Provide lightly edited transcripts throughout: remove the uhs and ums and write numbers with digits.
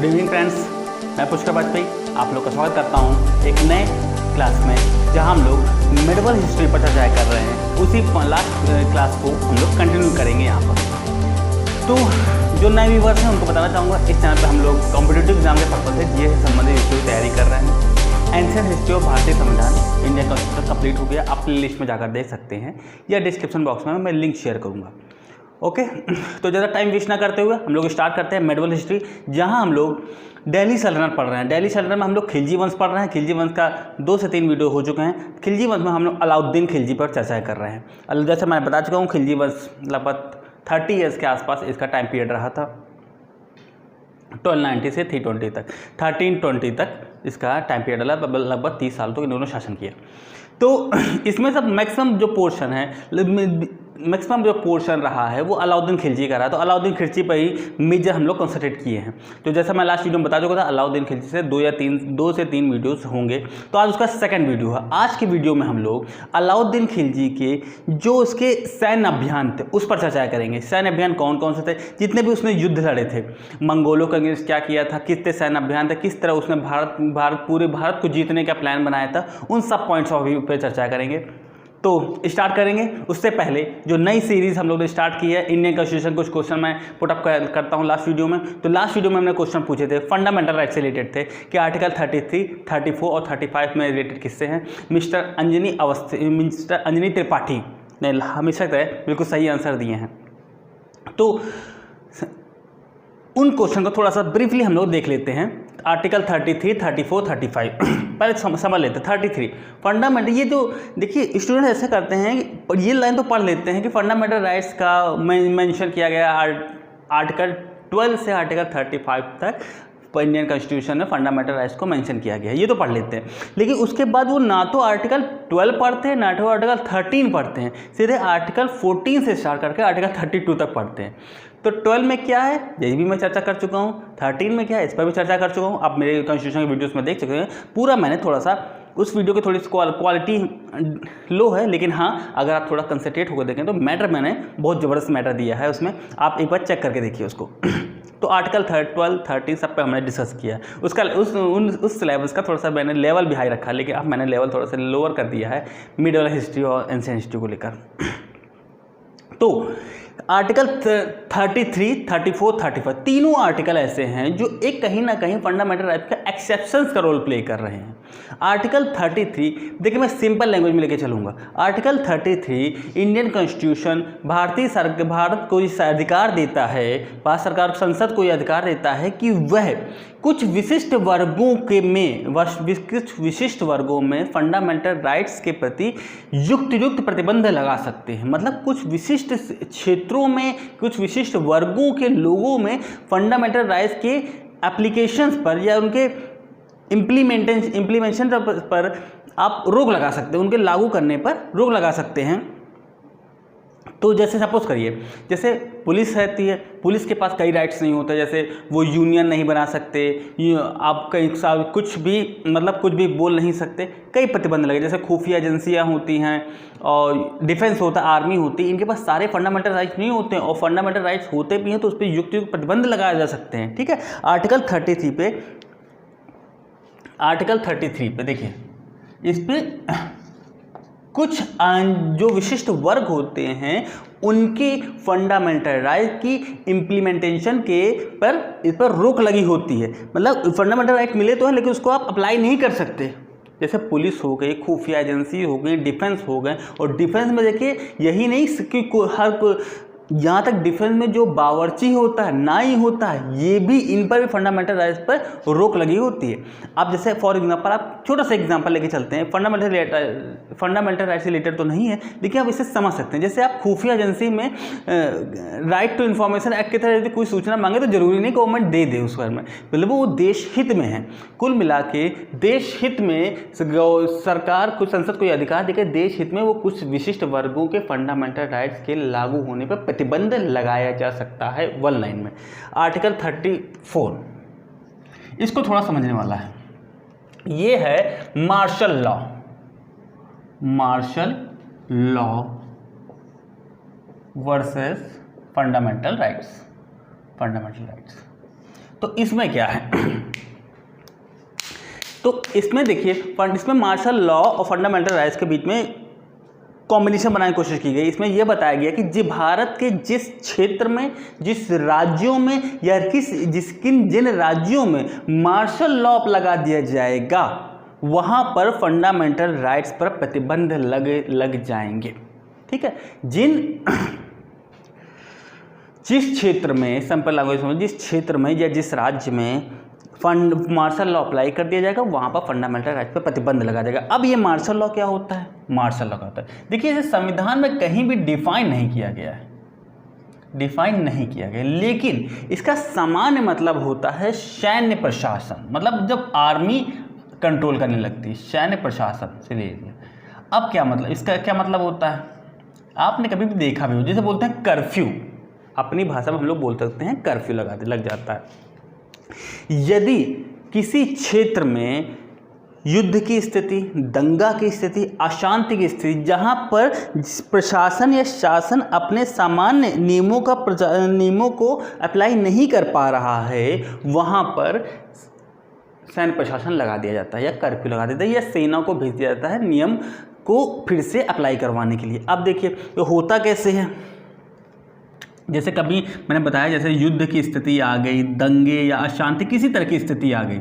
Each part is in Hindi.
गुड इवनिंग फ्रेंड्स, मैं पुष्कर वाजपेयी आप लोग का स्वागत करता हूं एक नए क्लास में, जहां हम लोग मेडिवल हिस्ट्री पर चर्चा कर रहे हैं। उसी लास्ट क्लास को हम लोग कंटिन्यू करेंगे यहाँ पर। तो जो नए व्यूवर्स हैं उनको बताना चाहूँगा, इस चैनल पर हम लोग कॉम्पिटिटिव एग्जाम के पर्पज से जीएस से संबंधित हिस्ट्री की तैयारी कर रहे हैं। एंशिएंट हिस्ट्री ऑफ भारतीय संविधान इंडियन कॉन्स्टिट्यूशन कंप्लीट हो गया, आप प्ले लिस्ट में जाकर देख सकते हैं या डिस्क्रिप्शन बॉक्स में मैं लिंक शेयर करूँगा। ओके, तो ज़्यादा टाइम वेस्ट ना करते हुए हम लोग स्टार्ट करते हैं मेडिवल हिस्ट्री, जहां हम लोग दिल्ली सल्तनत पढ़ रहे हैं। दिल्ली सल्तनत में हम लोग खिलजी वंश पढ़ रहे हैं। खिलजी वंश का 2 से 3 वीडियो हो चुके हैं। खिलजी वंश में हम लोग अलाउद्दीन खिलजी पर चर्चा कर रहे हैं। जैसे मैं बता चुका हूँ, खिलजी वंश लगभग 30 ईयर्स के आसपास इसका टाइम पीरियड रहा था। 1290 से 320 तक, 1320 तक इसका टाइम पीरियड लगभग 30 साल तो इन्होंने शासन किया। तो इसमें सब मैक्सिमम जो पोर्शन है, मैक्सिमम जो पोर्शन रहा है वो अलाउद्दीन खिलजी का रहा। तो अलाउद्दीन खिलजी पर ही मेजर हम लोग कंसंट्रेट किए हैं। तो जैसा मैं लास्ट वीडियो में बता चुका था, अलाउद्दीन खिलजी से 2 से 3 वीडियोस होंगे। तो आज उसका सेकंड वीडियो है। आज की वीडियो में हम लोग अलाउद्दीन खिलजी के जो उसके सैन्य अभियान थे उस पर चर्चा करेंगे। सैन्य अभियान कौन कौन से थे, जितने भी उसने युद्ध लड़े थे, मंगोलों के अगेंस्ट क्या किया था, कितने सैन्य अभियान थे, किस तरह उसने पूरे भारत को जीतने का प्लान बनाया था, उन सब पॉइंट्स ऑफ व्यू पर चर्चा करेंगे। तो स्टार्ट करेंगे। उससे पहले जो नई सीरीज़ हम लोग ने स्टार्ट की है, इंडियन कॉन्स्टिट्यूशन, कुछ क्वेश्चन मैं पुटअप करता हूँ लास्ट वीडियो में। तो लास्ट वीडियो में हमने क्वेश्चन पूछे थे फंडामेंटल राइट से रिलेटेड थे कि आर्टिकल 33, 34 और 35 में रिलेटेड किससे हैं। मिस्टर अंजनी त्रिपाठी ने हमेशा बिल्कुल सही आंसर दिए हैं। तो उन क्वेश्चन को थोड़ा सा ब्रीफली हम लोग देख लेते हैं। आर्टिकल 33, 34, 35 पहले समझ लेते हैं। 33 फंडामेंटल, ये जो देखिए स्टूडेंट ऐसे करते हैं, ये लाइन तो पढ़ लेते हैं कि फंडामेंटल राइट्स का मेंशन किया गया आर्टिकल 12 से आर्टिकल 35 तक इंडियन कॉन्स्टिट्यूशन में फंडामेंटल राइट्स को मेंशन किया गया है, ये तो पढ़ लेते हैं। लेकिन उसके बाद वो ना तो आर्टिकल 12 पढ़ते हैं, ना तो आर्टिकल 13 पढ़ते हैं, सीधे आर्टिकल 14 से स्टार्ट करके आर्टिकल 32 तक पढ़ते हैं। तो 12 में क्या है, यही भी मैं चर्चा कर चुका हूँ। 13 में क्या है, इस पर भी चर्चा कर चुका हूँ। आप मेरे कॉन्स्टिट्यूशन के वीडियोस में देख चुके हैं। पूरा मैंने थोड़ा सा उस वीडियो की थोड़ी सी क्वालिटी लो है, लेकिन हाँ अगर आप थोड़ा कंसंट्रेट होकर देखें तो मैटर मैंने बहुत ज़बरदस्त मैटर दिया है उसमें, आप एक बार चेक करके देखिए उसको। तो आर्टिकल 12, 13 सब पे हमने डिस्कस किया। उसका उस सिलेबस का थोड़ा सा मैंने लेवल भी हाई रखा, लेकिन अब मैंने लेवल थोड़ा सा लोअर कर दिया है मिडिवल हिस्ट्री और एंशिएंट हिस्ट्री को लेकर। तो आर्टिकल 33, 34, 35 तीनों आर्टिकल ऐसे हैं जो एक कहीं ना कहीं फंडामेंटल राइट का एक्सेप्शंस का रोल प्ले कर रहे हैं। आर्टिकल 33 देखिए, मैं सिंपल लैंग्वेज में लेके चलूंगा। आर्टिकल 33 इंडियन कॉन्स्टिट्यूशन भारत को इस अधिकार देता है, भारत सरकार संसद को यह अधिकार देता है कि वह कुछ विशिष्ट वर्गों में फंडामेंटल राइट्स के प्रति युक्त प्रतिबंध लगा सकते हैं। मतलब कुछ विशिष्ट क्षेत्रों में, कुछ विशिष्ट वर्गों के लोगों में फंडामेंटल राइट्स के एप्लीकेशंस पर या उनके इम्प्लीमेंटेशन पर आप रोक लगा सकते हैं, उनके लागू करने पर रोक लगा सकते हैं। तो जैसे सपोज करिए, जैसे पुलिस रहती है, पुलिस के पास कई राइट्स नहीं होते, जैसे वो यूनियन नहीं बना सकते, आप कई साल कुछ भी बोल नहीं सकते, कई प्रतिबंध लगे। जैसे खुफिया एजेंसियां होती हैं और डिफेंस होता है, आर्मी होती है, इनके पास सारे फंडामेंटल राइट्स नहीं होते हैं, और फंडामेंटल राइट्स होते भी हैं तो उस पर युक्त प्रतिबंध लगाए जा सकते हैं। ठीक है, आर्टिकल 33 पे देखिए, इस पर कुछ जो विशिष्ट वर्ग होते हैं उनके फंडामेंटल राइट की इम्प्लीमेंटेशन इस पर रोक लगी होती है। मतलब फंडामेंटल राइट मिले तो हैं, लेकिन उसको आप अप्लाई नहीं कर सकते। जैसे पुलिस हो गई, खुफिया एजेंसी हो गई, डिफेंस हो गए। और डिफेंस में देखिए, यही नहीं कि यहाँ तक डिफेंस में जो बावर्ची होता है, नाई होता है, ये भी इन पर भी फंडामेंटल राइट्स पर रोक लगी होती है। आप जैसे फॉर एग्जांपल, आप छोटा सा एग्जांपल लेके चलते हैं, फंडामेंटल राइट्स रिलेटेड तो नहीं है, लेकिन आप इसे समझ सकते हैं। जैसे आप खुफिया एजेंसी में राइट टू इन्फॉर्मेशन एक्ट के तहत यदि कोई सूचना मांगे तो जरूरी नहीं गवर्नमेंट दे उस बारे में, मतलब वो देश हित में है। कुल मिला के देश हित में सरकार को, संसद को यह अधिकार देकर देश हित में वो कुछ विशिष्ट वर्गों के फंडामेंटल राइट्स के लागू होने पर प्रतिबंध लगाया जा सकता है। 1 लाइन में आर्टिकल 34, इसको थोड़ा समझने वाला है। ये है martial law versus fundamental rights. तो इसमें क्या है तो इसमें देखिए इसमें मार्शल लॉ और फंडामेंटल राइट्स के बीच में कॉम्बिनेशन बनाने की कोशिश की गई। इसमें यह बताया गया कि भारत के जिस क्षेत्र में, जिस राज्यों में या जिन राज्यों में मार्शल लॉ लगा दिया जाएगा वहाँ पर फंडामेंटल राइट्स पर प्रतिबंध लग जाएंगे। ठीक है, जिस क्षेत्र में सिंपल लैंग्वेज में जिस क्षेत्र में या जिस राज्य में मार्शल लॉ अप्लाई कर दिया जाएगा वहाँ पर फंडामेंटल राइट्स पर प्रतिबंध लगा जाएगा। अब ये मार्शल लॉ क्या होता है? मार्शल लॉ क्या होता है? देखिए इसे संविधान में कहीं भी डिफाइन नहीं किया गया है, डिफाइन नहीं किया गया, लेकिन इसका सामान्य मतलब होता है सैन्य प्रशासन। मतलब जब आर्मी कंट्रोल करने लगती है, सैन्य प्रशासन से ले लिया। अब क्या मतलब, इसका क्या मतलब होता है? आपने कभी भी देखा भी हो, जैसे बोलते हैं कर्फ्यू, अपनी भाषा में हम लोग बोल सकते हैं कर्फ्यू लग जाता है। यदि किसी क्षेत्र में युद्ध की स्थिति, दंगा की स्थिति, अशांति की स्थिति, जहां पर प्रशासन या शासन अपने सामान्य नियमों को अप्लाई नहीं कर पा रहा है, वहां पर सैन्य प्रशासन लगा दिया जाता है या कर्फ्यू लगा देता है या सेना को भेज दिया जाता है नियम को फिर से अप्लाई करवाने के लिए। अब देखिए तो होता कैसे है, जैसे कभी मैंने बताया जैसे युद्ध की स्थिति आ गई, दंगे या अशांति किसी तरह की स्थिति आ गई,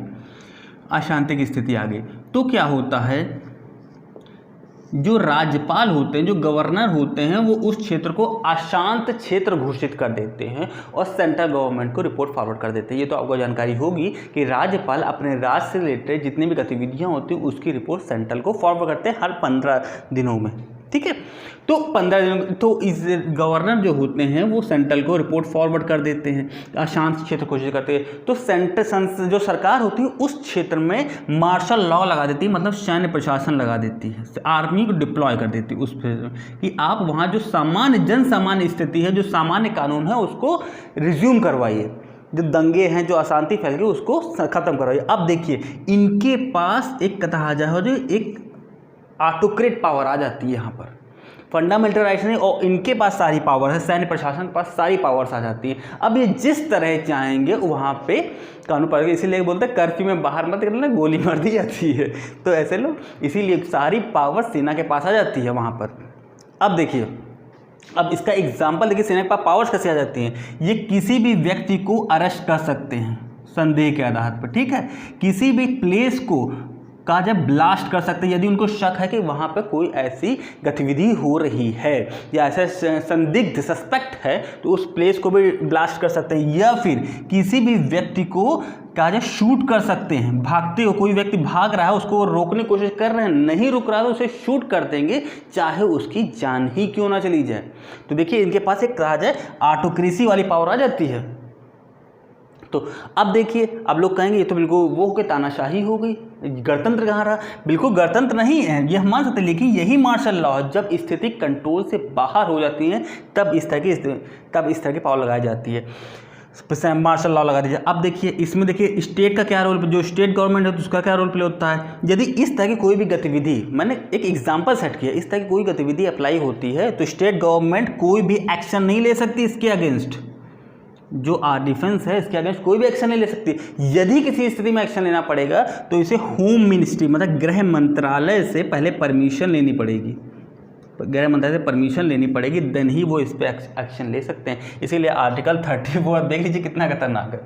अशांति की स्थिति आ गई, तो क्या होता है, जो राज्यपाल होते हैं, जो गवर्नर होते हैं, वो उस क्षेत्र को अशांत क्षेत्र घोषित कर देते हैं और सेंट्रल गवर्नमेंट को रिपोर्ट फॉरवर्ड कर देते हैं। ये तो आपको जानकारी होगी कि राज्यपाल अपने राज्य से रिलेटेड जितनी भी गतिविधियां होती हैं उसकी रिपोर्ट सेंट्रल को फॉरवर्ड करते हैं हर 15 दिनों में। ठीक है, तो 15 दिनों तो इस गवर्नर जो होते हैं वो सेंट्रल को रिपोर्ट फॉरवर्ड कर देते हैं, अशांत क्षेत्र घोषित करते हैं। तो सेंट्रल जो सरकार होती है उस क्षेत्र में मार्शल लॉ लगा देती है, मतलब सैन्य प्रशासन लगा देती है, आर्मी को डिप्लॉय कर देती है उस पर कि आप वहाँ जो जन सामान्य स्थिति है, जो सामान्य कानून है उसको रिज्यूम करवाइए, जो दंगे हैं, जो अशांति फैल गई उसको ख़त्म करवाइए। अब देखिए इनके पास एक कहा जाए जो एक ऑटोक्रेट पावर आ जाती है यहाँ पर, फंडामेंटल राइट्स नहीं, और इनके पास सारी पावर है, सैन्य प्रशासन के पास सारी पावर्स आ जाती है। अब ये जिस तरह चाहेंगे वहाँ पे कानून पाएगा, इसीलिए बोलते हैं कर्फ्यू में बाहर मत करना, गोली मार दी जाती है। तो ऐसे लोग, इसीलिए सारी पावर सेना के पास आ जाती है वहाँ पर। अब देखिए, अब इसका एग्जाम्पल देखिए, सेना के पास पावर्स कैसे आ जाती हैं। ये किसी भी व्यक्ति को अरेस्ट कर सकते हैं संदेह के आधार पर। ठीक है, किसी भी प्लेस को का जब ब्लास्ट कर सकते हैं यदि उनको शक है कि वहाँ पर कोई ऐसी गतिविधि हो रही है या ऐसा संदिग्ध सस्पेक्ट है, तो उस प्लेस को भी ब्लास्ट कर सकते हैं। या फिर किसी भी व्यक्ति को क्या है शूट कर सकते हैं, भागते हो, कोई व्यक्ति भाग रहा है उसको रोकने की कोशिश कर रहे हैं, नहीं रुक रहा है तो उसे शूट कर देंगे, चाहे उसकी जान ही क्यों ना चली जाए। तो देखिए इनके पास एक कहा जाए ऑटोक्रेसी वाली पावर आ जाती है। तो अब देखिए, अब लोग कहेंगे ये तो बिल्कुल वो के तानाशाही हो गई, गणतंत्र कहाँ रहा। बिल्कुल गणतंत्र नहीं है ये हम मान सकते हैं, लेकिन यही मार्शल लॉ जब स्थिति कंट्रोल से बाहर हो जाती है तब इस तरह की पावर लगाई जाती है, मार्शल लॉ लगा दीजिए। अब देखिए इसमें देखिए स्टेट का क्या रोल, जो स्टेट गवर्नमेंट है तो उसका क्या रोल प्ले होता है। यदि इस तरह की कोई भी गतिविधि, मैंने एक एग्जांपल सेट किया, इस तरह की कोई गतिविधि अप्लाई होती है तो स्टेट गवर्नमेंट कोई भी एक्शन नहीं ले सकती इसके अगेंस्ट, जो डिफेंस है इसके अगेंस्ट कोई भी एक्शन नहीं ले सकती। यदि किसी स्थिति में एक्शन लेना पड़ेगा तो इसे होम मिनिस्ट्री मतलब गृह मंत्रालय से पहले परमिशन लेनी पड़ेगी, गृह मंत्रालय से परमिशन लेनी पड़ेगी, देन ही वो इस पर एक्शन ले सकते हैं। इसीलिए आर्टिकल 34 देख लीजिए कितना खतरनाक है।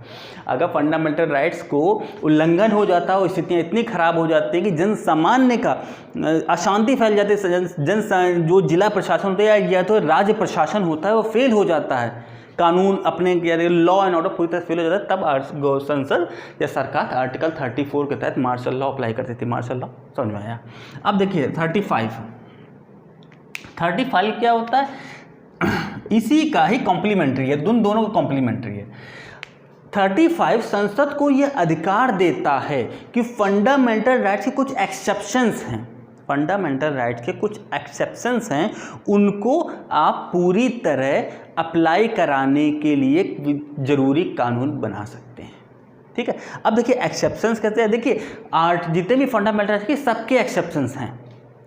अगर फंडामेंटल राइट्स को उल्लंघन हो जाता है, स्थितियाँ इतनी खराब हो जाती है कि जन सामान्य का अशांति फैल जाती है, जो जिला प्रशासन होता है या तो राज्य प्रशासन होता है वो फेल हो जाता है, कानून अपने लॉ एंड ऑर्डर पूरी तरह फेल हो जाता है, तब संसद या सरकार आर्टिकल 34 के तहत मार्शल लॉ अप्लाई करती थी। मार्शल लॉ समझ में आया। अब देखिए 35 क्या होता है, इसी का ही कॉम्प्लीमेंट्री है, दोनों का कॉम्प्लीमेंट्री है। 35 संसद को यह अधिकार देता है कि फंडामेंटल राइट्स के कुछ एक्सेप्शंस हैं, फंडामेंटल राइट्स के कुछ एक्सेप्शंस हैं, उनको आप पूरी तरह अप्लाई कराने के लिए ज़रूरी कानून बना सकते हैं। ठीक है, अब देखिए एक्सेप्शंस कहते हैं, देखिए जितने भी फंडामेंटल राइट्स के सबके एक्सेप्शंस हैं,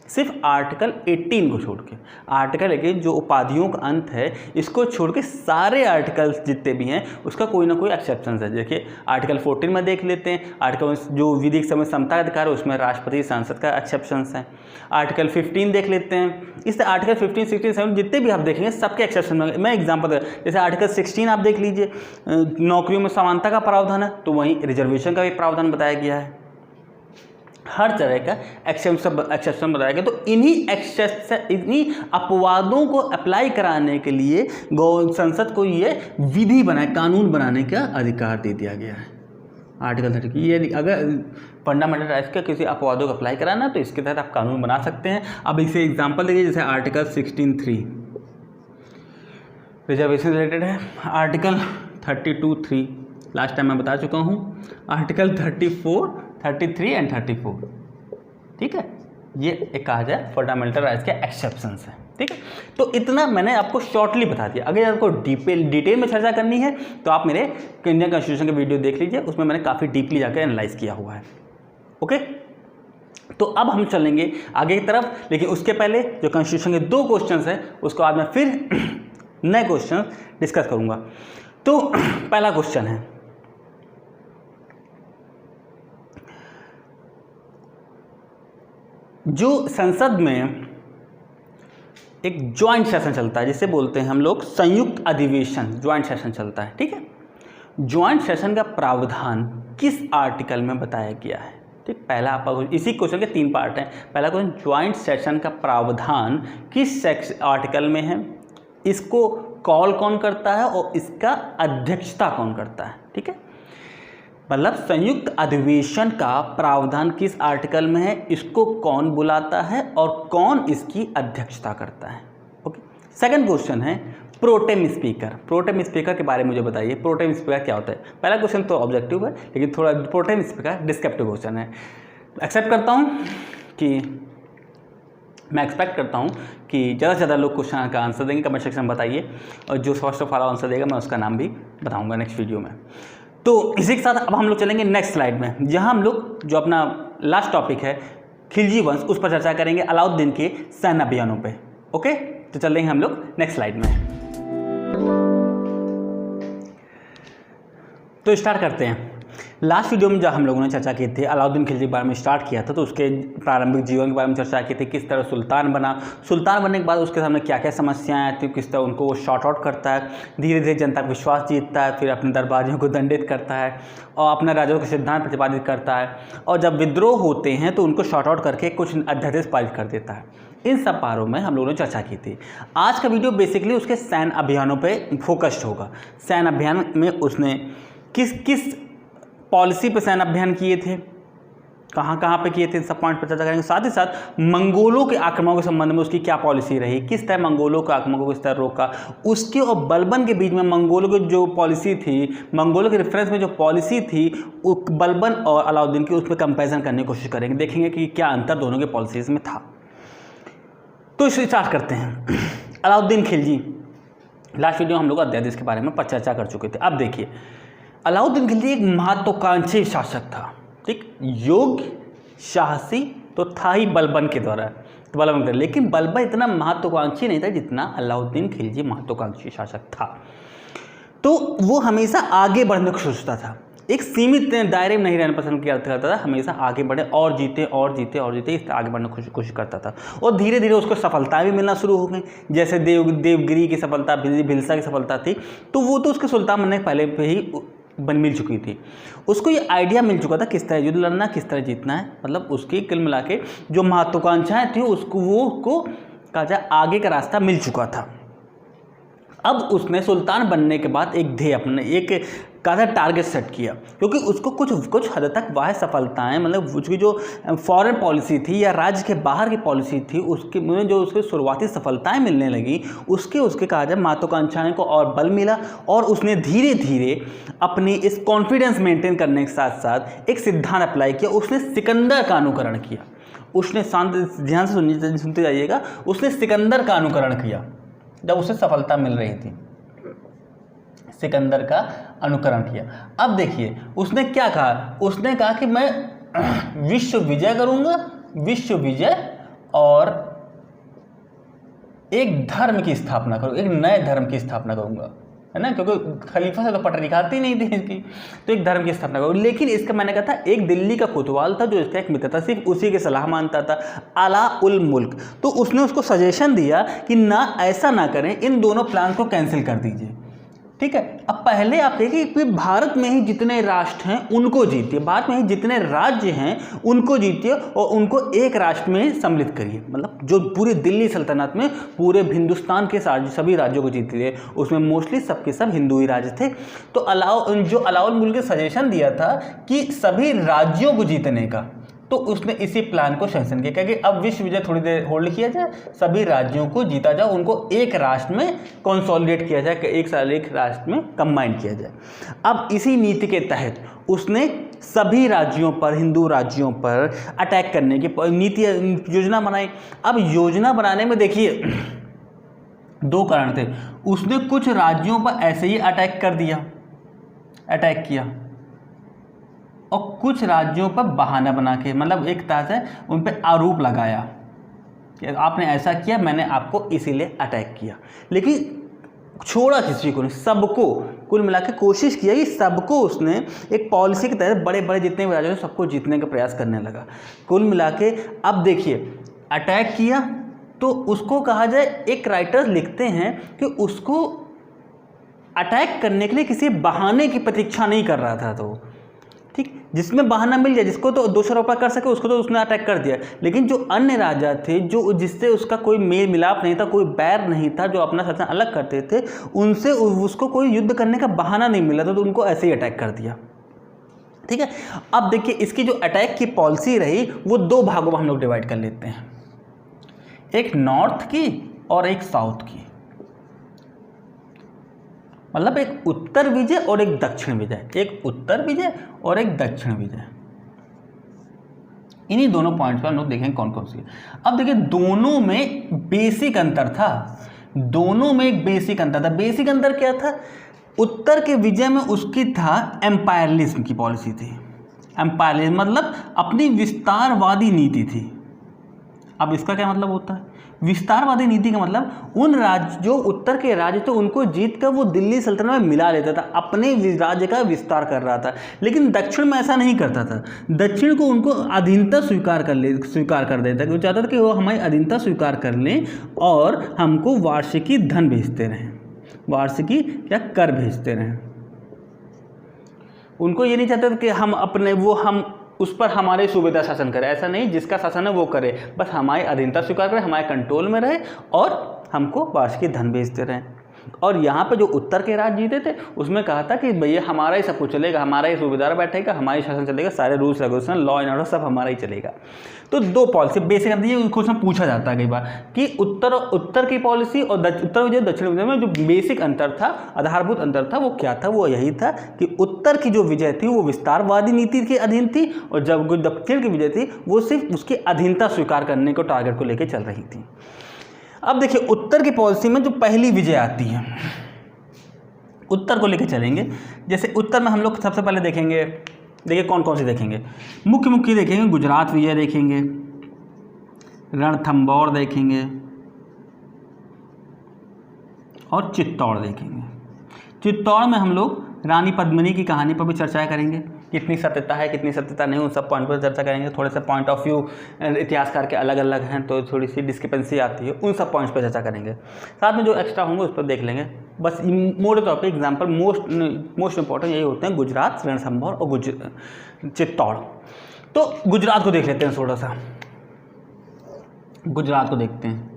सिर्फ आर्टिकल 18 को छोड़ के। आर्टिकल 18 जो उपाधियों का अंत है, इसको छोड़ के सारे आर्टिकल्स जितने भी हैं उसका कोई ना कोई एक्सेप्शन है। देखिए आर्टिकल 14 में देख लेते हैं, आर्टिकल जो विधिक समय समता का अधिकार है उसमें राष्ट्रपति सांसद का एक्सेप्शंस है। आर्टिकल 15 देख लेते हैं, इससे आर्टिकल 15, 16, 17 जितने भी आप देखेंगे सबके एक्सेप्शन में। मैं एग्जाम्पल जैसे आर्टिकल 16 आप देख लीजिए, नौकरियों में समानता का प्रावधान है, तो वहीं रिजर्वेशन का भी प्रावधान बताया गया है। हर तरह का एक्सेप्शन बताया गया। तो इन्हीं अपवादों को अप्लाई कराने के लिए संसद को ये विधि बनाए, कानून बनाने का अधिकार दे दिया गया है। आर्टिकल 30 ये अगर फंडामेंटल राइट्स के किसी अपवादों को अप्लाई कराना है तो इसके तहत आप कानून बना सकते हैं। अब इसे एग्जाम्पल देखिए, जैसे आर्टिकल 16(3) रिजर्वेशन रिलेटेड है, आर्टिकल 32(3) लास्ट टाइम मैं बता चुका हूँ, आर्टिकल 34, 33 एंड 34, ठीक है, ये एक कहा जाए फंडामेंटल राइट्स के एक्सेप्शंस हैं, ठीक है। तो इतना मैंने आपको शॉर्टली बता दिया। अगर आपको डिटेल में चर्चा करनी है तो आप मेरे इंडियन कॉन्स्टिट्यूशन के वीडियो देख लीजिए, उसमें मैंने काफ़ी डीपली जाकर एनालाइज किया हुआ है। ओके, तो अब हम चलेंगे आगे की तरफ, लेकिन उसके पहले जो कॉन्स्टिट्यूशन के 2 क्वेश्चन हैं उसको आज मैं फिर नए क्वेश्चन डिस्कस करूँगा। तो पहला क्वेश्चन है, जो संसद में एक ज्वाइंट सेशन चलता है जिसे बोलते हैं हम लोग संयुक्त अधिवेशन, ज्वाइंट सेशन चलता है, ठीक है। ज्वाइंट सेशन का प्रावधान किस आर्टिकल में बताया गया है, ठीक। पहला आपका इसी क्वेश्चन के 3 पार्ट हैं। पहला क्वेश्चन, ज्वाइंट सेशन का प्रावधान किस आर्टिकल में है, इसको कॉल कौन करता है और इसका अध्यक्षता कौन करता है, ठीक है। मतलब संयुक्त अधिवेशन का प्रावधान किस आर्टिकल में है, इसको कौन बुलाता है और कौन इसकी अध्यक्षता करता है। ओके, सेकंड क्वेश्चन है प्रोटेम स्पीकर। प्रोटेम स्पीकर के बारे में मुझे बताइए, प्रोटेम स्पीकर क्या होता है। पहला क्वेश्चन तो ऑब्जेक्टिव है, लेकिन थोड़ा प्रोटेम स्पीकर डिस्क्रिप्टिव क्वेश्चन है। एक्सेप्ट करता हूँ कि मैं एक्सपेक्ट करता हूँ कि ज़्यादा से ज़्यादा लोग क्वेश्चन का आंसर देंगे, कमेंट सेक्शन में बताइए, और जो फर्स्ट ऑफ ऑल आंसर देगा मैं उसका नाम भी बताऊँगा नेक्स्ट वीडियो में। तो इसी के साथ अब हम लोग चलेंगे नेक्स्ट स्लाइड में, जहां हम लोग जो अपना लास्ट टॉपिक है खिलजी वंश उस पर चर्चा करेंगे, अलाउद्दीन के सैन्य अभियानों पे। ओके, तो चलेंगे हम लोग नेक्स्ट स्लाइड में। तो स्टार्ट करते हैं। लास्ट वीडियो में जब हम लोगों ने चर्चा की थी अलाउद्दीन खिलजी के बारे में स्टार्ट किया था, तो उसके प्रारंभिक जीवन के बारे में चर्चा की थी, किस तरह सुल्तान बना, सुल्तान बनने के बाद उसके सामने क्या क्या समस्याएं आती थी, किस तरह उनको वो शॉर्ट आउट करता है, धीरे धीरे जनता का विश्वास जीतता है, फिर अपने दरबारियों को दंडित करता है और अपने राजाओं के सिद्धांत प्रतिपादित करता है, और जब विद्रोह होते हैं तो उनको शॉर्ट आउट करके कुछ अध्यादेश पारित कर देता है। इन सब पारों में हम लोगों ने चर्चा की थी। आज का वीडियो बेसिकली उसके सैन्य अभियानों पर फोकस्ड होगा। सैन्य अभियान में उसने किस पॉलिसी पे सैन्य अभियान किए थे, कहाँ कहाँ पे किए थे, इन सब पॉइंट पर चर्चा करेंगे। साथ ही साथ मंगोलों के आक्रमणों के संबंध में उसकी क्या पॉलिसी रही, किस तरह मंगोलों के आक्रमणों को किस तरह रोका, उसके और बलबन के बीच में मंगोलों की जो पॉलिसी थी, मंगोलों के रेफरेंस में जो पॉलिसी थी बलबन और अलाउद्दीन की, उस पर कंपेरिजन करने की कोशिश करेंगे, देखेंगे कि क्या अंतर दोनों के पॉलिसीज में था। तो इसे स्टार्ट करते हैं। अलाउद्दीन खिलजी, लास्ट वीडियो हम लोग अध्यादेश के बारे में चर्चा कर चुके थे। अब देखिए, अलाउद्दीन खिलजी एक महत्वाकांक्षी शासक था, ठीक, योग्य साहसी तो था ही बलबन के द्वारा, तो बलबन, लेकिन बलबन इतना महत्वाकांक्षी नहीं था जितना अलाउद्दीन खिलजी महत्वाकांक्षी शासक था। तो वो हमेशा आगे बढ़ने को सोचता था, एक सीमित दायरे में नहीं रहना पसंद करता था, हमेशा आगे बढ़े और जीते और जीते और जीते, इस आगे बढ़ने की कोशिश करता था। और धीरे धीरे उसको सफलताएं भी मिलना शुरू हो गई, जैसे देवगिरी की सफलता, भिलसा की सफलता थी, तो वो तो उसके सुल्तान बनने के पहले पे ही मिल चुकी थी। उसको ये आइडिया मिल चुका था किस तरह युद्ध लड़ना, किस तरह जीतना है, मतलब उसकी कुल मिला के जो महत्वाकांक्षाएं थी उसको कहा जाए आगे का रास्ता मिल चुका था। अब उसने सुल्तान बनने के बाद एक ध्येय अपने एक कहा टारगेट सेट किया, क्योंकि उसको कुछ हद तक वह सफलताएं, मतलब उसकी जो फॉरेन पॉलिसी थी या राज्य के बाहर की पॉलिसी थी, उसके में जो उसके शुरुआती सफलताएं मिलने लगी, उसके कहा जाए महत्वाकांक्षाएं को और बल मिला, और उसने धीरे धीरे अपनी इस कॉन्फिडेंस मेंटेन करने के साथ साथ एक सिद्धांत अप्लाई किया। उसने सिकंदर का अनुकरण किया। उसने शांत ध्यान से सुनते जाइएगा, उसने सिकंदर का अनुकरण किया जब उसे सफलता मिल रही थी, सिकंदर का अनुकरण किया। अब देखिए उसने क्या कहा, उसने कहा कि मैं विश्व विजय करूंगा, विश्व विजय और एक धर्म की स्थापना करूँ, एक नए धर्म की स्थापना करूँगा, है ना, क्योंकि खलीफा से तो पटरी खाती नहीं थी इसकी, तो एक धर्म की स्थापना करूँ। लेकिन इसका मैंने कहा था एक दिल्ली का कोतवाल था जो इसका एक मित्र था, सिर्फ उसी की सलाह मानता था, अला उल मुल्क। तो उसने उसको सजेशन दिया कि ना ऐसा ना करें, इन दोनों प्लान को कैंसिल कर दीजिए, ठीक है। अब पहले आप देखिए कि भारत में ही जितने राष्ट्र हैं उनको जीतिए, भारत में ही जितने राज्य हैं उनको जीतिए और उनको एक राष्ट्र में सम्मिलित करिए, मतलब जो पूरी दिल्ली सल्तनत में पूरे हिंदुस्तान के सभी राज्यों को जीत लिए, उसमें मोस्टली सबके सब हिंदू ही राज्य थे। तो अलाउल मुल्क ने सजेशन दिया था कि सभी राज्यों को जीतने का, तो उसने इसी प्लान को सैंक्शन किया कि अब विश्व विजय थोड़ी देर होल्ड किया जाए, सभी राज्यों को जीता जाए, उनको एक राष्ट्र में कंसोलिडेट किया जाए, एक राष्ट्र में कंबाइन किया जाए। अब इसी नीति के तहत उसने सभी राज्यों पर, हिंदू राज्यों पर अटैक करने की नीति योजना बनाई। अब योजना बनाने में देखिए दो कारण थे, उसने कुछ राज्यों पर ऐसे ही अटैक किया और कुछ राज्यों पर बहाना बना के, मतलब एक तरह से उन पर आरोप लगाया कि आपने ऐसा किया, मैंने आपको इसीलिए अटैक किया। लेकिन छोड़ा किसी को नहीं, सबको कुल मिला के कोशिश किया कि सबको उसने एक पॉलिसी के तहत बड़े बड़े जितने भी राज्य हैं सबको जीतने का प्रयास करने लगा। कुल मिला के अब देखिए अटैक किया तो उसको कहा जाए, एक राइटर लिखते हैं कि उसको अटैक करने के लिए किसी बहाने की प्रतीक्षा नहीं कर रहा था, तो ठीक, जिसमें बहाना मिल जाए, जिसको तो दूसरा उपाय कर सके उसको तो उसने अटैक कर दिया। लेकिन जो अन्य राजा थे, जो जिससे उसका कोई मेल मिलाप नहीं था, कोई बैर नहीं था, जो अपना शासन अलग करते थे, उनसे उसको कोई युद्ध करने का बहाना नहीं मिला था, तो उनको ऐसे ही अटैक कर दिया, ठीक है। अब देखिए इसकी जो अटैक की पॉलिसी रही वो दो भागों में हम लोग डिवाइड कर लेते हैं, एक नॉर्थ की और एक साउथ की, मतलब एक उत्तर विजय और एक दक्षिण विजय, एक उत्तर विजय और एक दक्षिण विजय। इन्हीं दोनों पॉइंट्स पर हम लोग देखेंगे कौन कौन सी। अब देखिए दोनों में बेसिक अंतर था, दोनों में एक बेसिक अंतर था। बेसिक अंतर क्या था? उत्तर के विजय में उसकी था एम्पायरलिज्म की पॉलिसी थी। एम्पायरलिज्म मतलब अपनी विस्तारवादी नीति थी। अब इसका क्या मतलब होता है? विस्तारवादी नीति का मतलब उन राज्य जो उत्तर के राज्य थे उनको जीत कर वो दिल्ली सल्तनत में मिला लेता था, अपने राज्य का विस्तार कर रहा था। लेकिन दक्षिण में ऐसा नहीं करता था, दक्षिण को उनको अधीनता स्वीकार कर देता, वो चाहता था कि वो हमारी अधीनता स्वीकार कर लें और हमको वार्षिकी धन भेजते रहें, वार्षिकी या कर भेजते रहें। उनको ये नहीं चाहते कि हम अपने हम उस पर हमारे सुविधा शासन करें, ऐसा नहीं, जिसका शासन है वो करे, बस हमारी अधीनता स्वीकार करें, हमारे कंट्रोल में रहे और हमको वार्षिक धन भेजते रहें। और यहाँ पे जो उत्तर के राज्य जीते थे उसमें कहा था कि भैया हमारा ही सब कुछ चलेगा, हमारा ही सूबेदार बैठेगा, हमारा ही शासन चलेगा, सारे rules regulation law and order सब हमारा ही चलेगा। तो दो पॉलिसी बेसिक अब ये क्वेश्चन पूछा जाता है कई बार कि उत्तर की पॉलिसी और उत्तर विजय दक्षिण विजय में जो बेसिक अंतर था, आधारभूत अंतर था, वो क्या था? वो यही था कि उत्तर की जो विजय थी वो विस्तारवादी नीति के अधीन थी और जब दक्षिण की विजय थी वो सिर्फ उसकी अधीनता स्वीकार करने को टारगेट को लेकर चल रही थी। अब देखिए उत्तर की पॉलिसी में जो पहली विजय आती है, उत्तर को लेकर चलेंगे। जैसे उत्तर में हम लोग सबसे पहले देखेंगे, देखिए कौन कौन सी देखेंगे, मुख्य देखेंगे, गुजरात विजय देखेंगे, रणथंभौर देखेंगे और चित्तौड़ देखेंगे। चित्तौड़ में हम लोग रानी पद्मिनी की कहानी पर भी चर्चा करेंगे, कितनी सत्यता है कितनी सत्यता नहीं, उन सब पॉइंट पर चर्चा करेंगे। थोड़े से पॉइंट ऑफ व्यू इतिहासकार के अलग अलग हैं तो थोड़ी सी डिस्क्रिपेंसी आती है, उन सब पॉइंट्स पर चर्चा करेंगे। साथ में जो एक्स्ट्रा होंगे उस पर देख लेंगे। बस मोटे तौर पे एग्जांपल मोस्ट इंपॉर्टेंट यही होते हैं, गुजरात, रणथंभौर और चित्तौड़। तो गुजरात को देख लेते हैं, थोड़ा सा गुजरात को देखते हैं।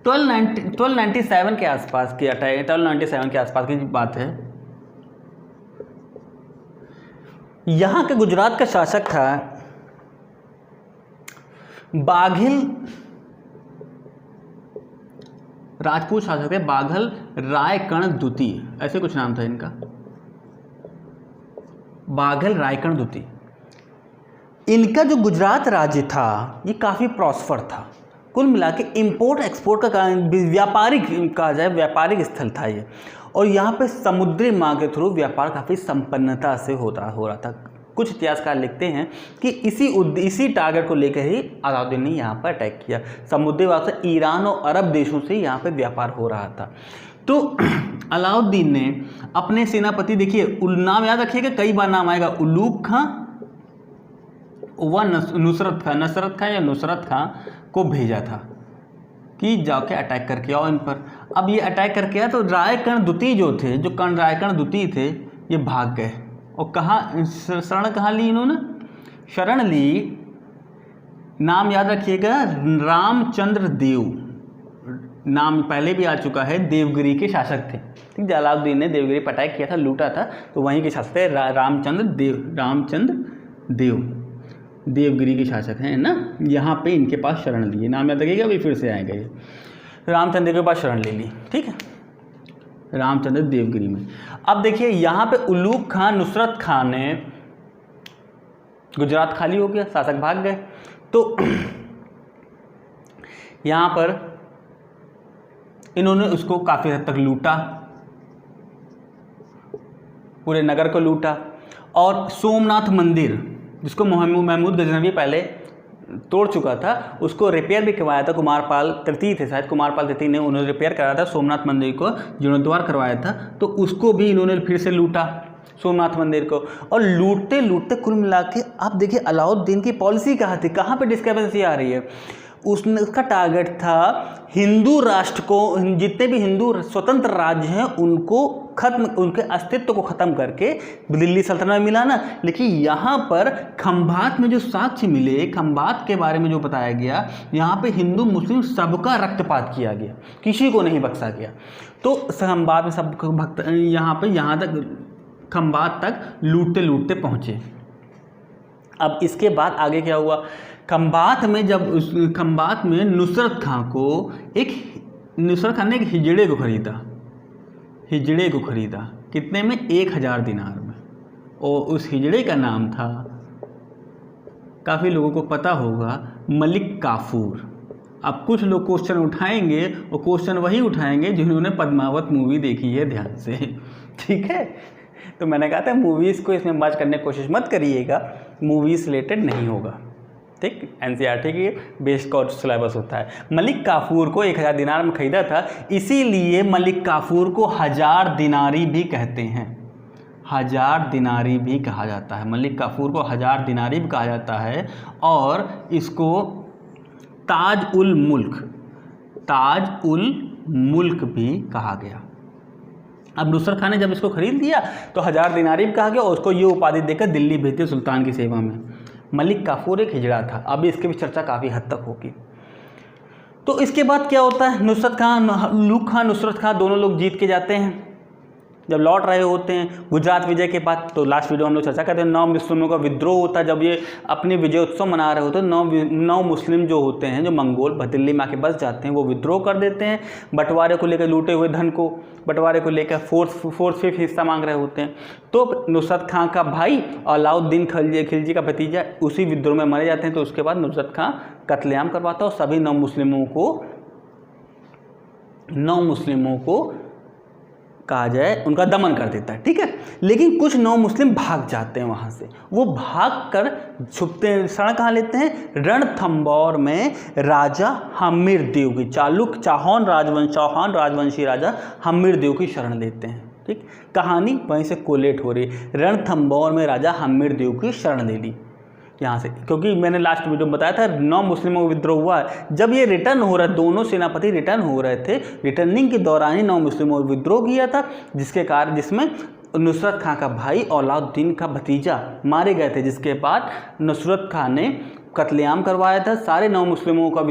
1297 के आसपास की 1297 के आसपास की बात है। यहाँ के गुजरात का शासक था बाघिल, राजपूत शासक थे बाघल रायकण द्वितीय, ऐसे कुछ नाम था इनका, बाघल रायकण द्वितीय। इनका जो गुजरात राज्य था ये काफ़ी प्रॉस्पर था, कुल मिला के इम्पोर्ट एक्सपोर्ट का व्यापारिक कहा जाए व्यापारिक स्थल था ये, और यहाँ पे समुद्री मार्ग के थ्रू व्यापार काफ़ी संपन्नता से हो रहा था। कुछ इतिहासकार लिखते हैं कि इसी टारगेट को लेकर ही अलाउद्दीन ने यहाँ पर अटैक किया। समुद्री मार्ग से ईरान और अरब देशों से यहाँ पर व्यापार हो रहा था। तो अलाउद्दीन ने अपने सेनापति, देखिए नाम याद रखिएगा, कई बार नाम आएगा, उलूग खां व नुसरत खां या नुसरत खां को भेजा था कि जाके अटैक करके आओ इन पर। अब ये अटैक करके आया तो रायकर्ण द्वितीय जो थे, जो रायकर्ण द्वितीय थे, ये भाग गए। और कहाँ शरण कहाँ ली इन्होंने? शरण ली, नाम याद रखिएगा, रामचंद्र देव, नाम पहले भी आ चुका है, देवगिरी के शासक थे। ठीक, अलाउद्दीन ने देवगिरी पर अटैक किया था, लूटा था, तो वहीं के शासक थे रामचंद्र देव, देवगिरी के शासक हैं ना। यहाँ पे इनके पास शरण लिए, नाम याद रखिएगा, अभी फिर से आएगा ये, रामचंद्र के पास शरण ले ली। ठीक है, रामचंद्र देवगिरी में। अब देखिए यहाँ पे उलूग खां नुसरत खां ने, गुजरात खाली हो गया, शासक भाग गए, तो यहाँ पर इन्होंने उसको काफ़ी हद तक लूटा, पूरे नगर को लूटा। और सोमनाथ मंदिर, जिसको महमूद गजनवी पहले तोड़ चुका था, उसको रिपेयर भी करवाया था, कुमारपाल तृतीय थे शायद, कुमारपाल तृतीय ने उन्होंने रिपेयर कराया था सोमनाथ मंदिर को, जीर्णोद्धार करवाया था, तो उसको भी इन्होंने फिर से लूटा, सोमनाथ मंदिर को। और लूटते लूटते कुल मिला के आप देखिए अलाउद्दीन की पॉलिसी कहाँ थी, कहाँ पे डिस्क्रिपेंसी आ रही है। उसका टारगेट था हिंदू राष्ट्र को, जितने भी हिंदू स्वतंत्र राज्य हैं उनको खत्म, उनके अस्तित्व को ख़त्म करके दिल्ली सल्तनत में मिलाना। लेकिन यहाँ पर खंभात में जो साक्ष्य मिले, खंभात के बारे में जो बताया गया, यहाँ पे हिंदू मुस्लिम सबका रक्तपात किया गया, किसी को नहीं बख्शा गया। तो खंभात में सब भक्त यहाँ तक खंभात तक लूटते लूटते पहुँचे। अब इसके बाद आगे क्या हुआ, खंभात में जब खंभात में नुसरत खां ने एक हिजड़े को खरीदा, कितने में? 1000 दिनार में। और उस हिजड़े का नाम था, काफ़ी लोगों को पता होगा, मलिक काफूर। अब कुछ लोग क्वेश्चन उठाएंगे, और क्वेश्चन वही उठाएंगे जिन्होंने पद्मावत मूवी देखी है ध्यान से। ठीक है, तो मैंने कहा था मूवीज़ को इसमें मर्ज करने की कोशिश मत करिएगा, मूवीज़ रिलेटेड नहीं होगा। ठीक, एनसीईआरटी की बेस्ड कोर्स सिलेबस होता है। मलिक काफूर को 1000 दिनार में खरीदा था, इसीलिए मलिक काफूर को 1000 दिनारी भी कहते हैं, 1000 दिनारी भी कहा जाता है। मलिक काफूर को 1000 दिनारी भी कहा जाता है, और इसको ताज उल मुल्क भी कहा गया। अब नुसरत खां ने जब इसको खरीद लिया तो 1000 दिनारी भी कहा गया, और उसको ये उपाधि देकर दिल्ली भेज दिया सुल्तान की सेवा में। मलिक काफूर एक हिजड़ा था। अभी इसके भी चर्चा काफ़ी हद तक होगी। तो इसके बाद क्या होता है, उलूग खां नुसरत खां दोनों लोग जीत के जाते हैं। जब लौट रहे होते हैं गुजरात विजय के बाद, तो लास्ट वीडियो हम लोग चर्चा करते हैं, 9 मुस्लिमों का विद्रोह होता है। जब ये अपने विजय उत्सव मना रहे होते हैं, 9 मुस्लिम जो होते हैं, जो मंगोल दिल्ली में आके बस जाते हैं, वो विद्रोह कर देते हैं। बंटवारे को लेकर, लूटे हुए धन को बंटवारे को लेकर फोर्थ फिफ्थ हिस्सा मांग रहे होते हैं। तो नुसरत खां का भाई अलाउद्दीन खिलजी का भतीजा उसी विद्रोह में मारे जाते हैं। तो उसके बाद नुसरत खां कत्लेआम करवाता है और सभी 9 मुस्लिमों को कहा जाए उनका दमन कर देता है। ठीक है, लेकिन कुछ 9 मुस्लिम भाग जाते हैं वहाँ से। वो भाग कर छुपते हैं, शरण कहाँ लेते हैं? रणथंभौर में राजा हम्मीरदेव की, चौहान राजवंशी राजा हम्मीरदेव की शरण लेते हैं। ठीक, कहानी वहीं से कोलेट हो रही। रणथंभौर में राजा हम्मीरदेव की शरण ले ली यहाँ से, क्योंकि मैंने लास्ट वीडियो में बताया था 9 मुस्लिमों का विद्रोह हुआ। जब ये रिटर्न हो रहा, दोनों सेनापति रिटर्न हो रहे थे, रिटर्निंग के दौरान ही 9 मुस्लिमों का विद्रोह किया था, जिसमें नुसरत खां का भाई अलाउद्दीन का भतीजा मारे गए थे। जिसके बाद नुसरत खां ने कत्लेआम करवाया था, सारे 9 मुस्लिमों का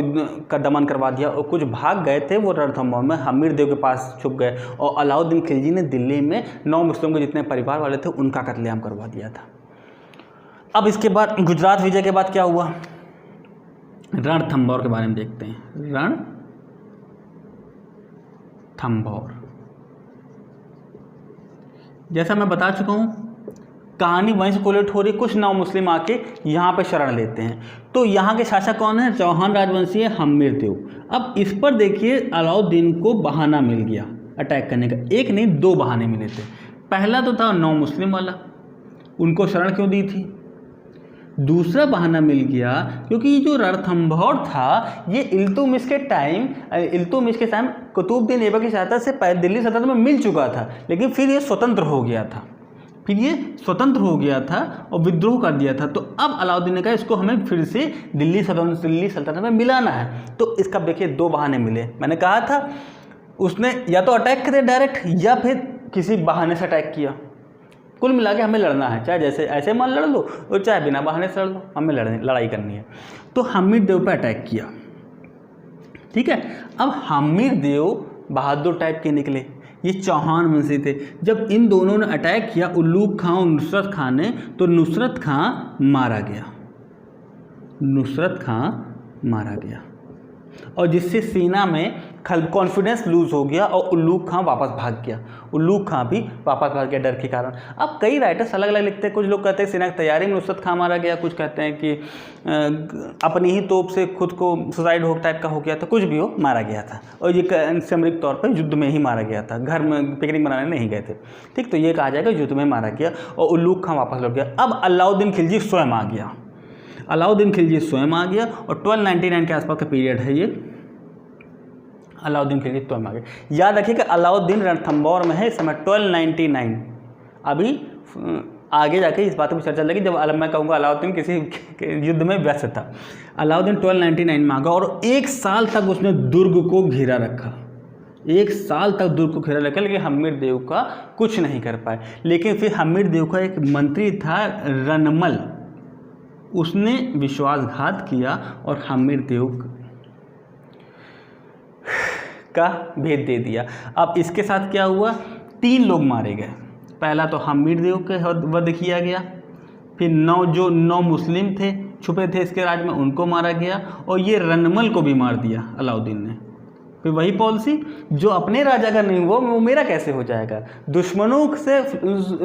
दमन करवा दिया, और कुछ भाग गए थे, वो रणथंभौर में हम्मीरदेव के पास छुप गए। और अलाउद्दीन खिलजी ने दिल्ली में 9 मुस्लिमों के जितने परिवार वाले थे उनका कत्लेआम करवा दिया था। अब इसके बाद गुजरात विजय के बाद क्या हुआ, रणथंभौर के बारे में देखते हैं। रणथंभौर, जैसा मैं बता चुका हूँ, कहानी वहीं से कोलेट हो रही। कुछ 9 मुस्लिम आके यहाँ पे शरण लेते हैं। तो यहाँ के शासक कौन है? चौहान राजवंशी है हम्मीरदेव। अब इस पर देखिए अलाउद्दीन को बहाना मिल गया अटैक करने का। एक नहीं 2 बहाने मिले थे। पहला तो था 9 मुस्लिम वाला, उनको शरण क्यों दी थी? दूसरा बहाना मिल गया क्योंकि जो रणथंभौर था ये इल्तुतमिश के टाइम कुतुबुद्दीन ऐबक की सहायता से दिल्ली सल्तनत में मिल चुका था, लेकिन फिर ये स्वतंत्र हो गया था और विद्रोह कर दिया था। तो अब अलाउद्दीन ने कहा इसको हमें फिर से दिल्ली सल्तनत में मिलाना है। तो इसका देखिए दो बहाने मिले। मैंने कहा था उसने या तो अटैक करे डायरेक्ट या फिर किसी बहाने से अटैक किया। कुल मिला के हमें लड़ना है, चाहे जैसे ऐसे मान लड़ लो और चाहे बिना बहाने से लड़ लो, हमें लड़ाई करनी है। तो हमीर देव पर अटैक किया, ठीक है। अब हमीर देव बहादुर टाइप के निकले, ये चौहान वंशी थे। जब इन दोनों ने अटैक किया उल्लूक खां और नुसरत खां ने, तो नुसरत खां मारा गया और जिससे सेना में कॉन्फिडेंस लूज हो गया और उल्लूक खां वापस भाग गया। डर के कारण। अब कई राइटर्स अलग अलग लिखते हैं। कुछ लोग कहते हैं सेना की तैयारी में नुसरत खां मारा गया, कुछ कहते हैं कि अपनी ही तोप से खुद को सुसाइड हो टाइप का हो गया था। कुछ भी हो, मारा गया था और ये सामरिक तौर पर युद्ध में ही मारा गया था, घर में पिकनिक मनाने नहीं गए थे, ठीक। तो ये कहा जाएगा युद्ध में मारा गया और उल्लूक खां वापस लौट गया। अब अलाउद्दीन खिलजी स्वयं आ गया और 1299 के आसपास का पीरियड है ये। अलाउद्दीन खिलजी स्वयं आ गया। याद रखिएगा अलाउद्दीन रणथंभौर में है इस समय 1299। अभी आगे जाके इस बात पर चर्चा लगी जब मैं कहूँगा अलाउद्दीन किसी युद्ध में व्यस्त था। अलाउद्दीन 1299 में आ गया और 1 साल तक उसने दुर्ग को घेरा रखा। 1 साल तक दुर्ग को घेरा रखा, लेकिन हमीर देव का कुछ नहीं कर पाए। लेकिन फिर हमीर देव का एक मंत्री था रनमल, उसने विश्वासघात किया और हमीर देव का भेद दे दिया। अब इसके साथ क्या हुआ, 3 लोग मारे गए। पहला तो हमीर देव के वध किया गया, फिर 9 मुस्लिम थे छुपे थे इसके राज में, उनको मारा गया और ये रनमल को भी मार दिया अलाउद्दीन ने। फिर वही पॉलिसी, जो अपने राजा का नहीं हुआ वो मेरा कैसे हो जाएगा। दुश्मनों से,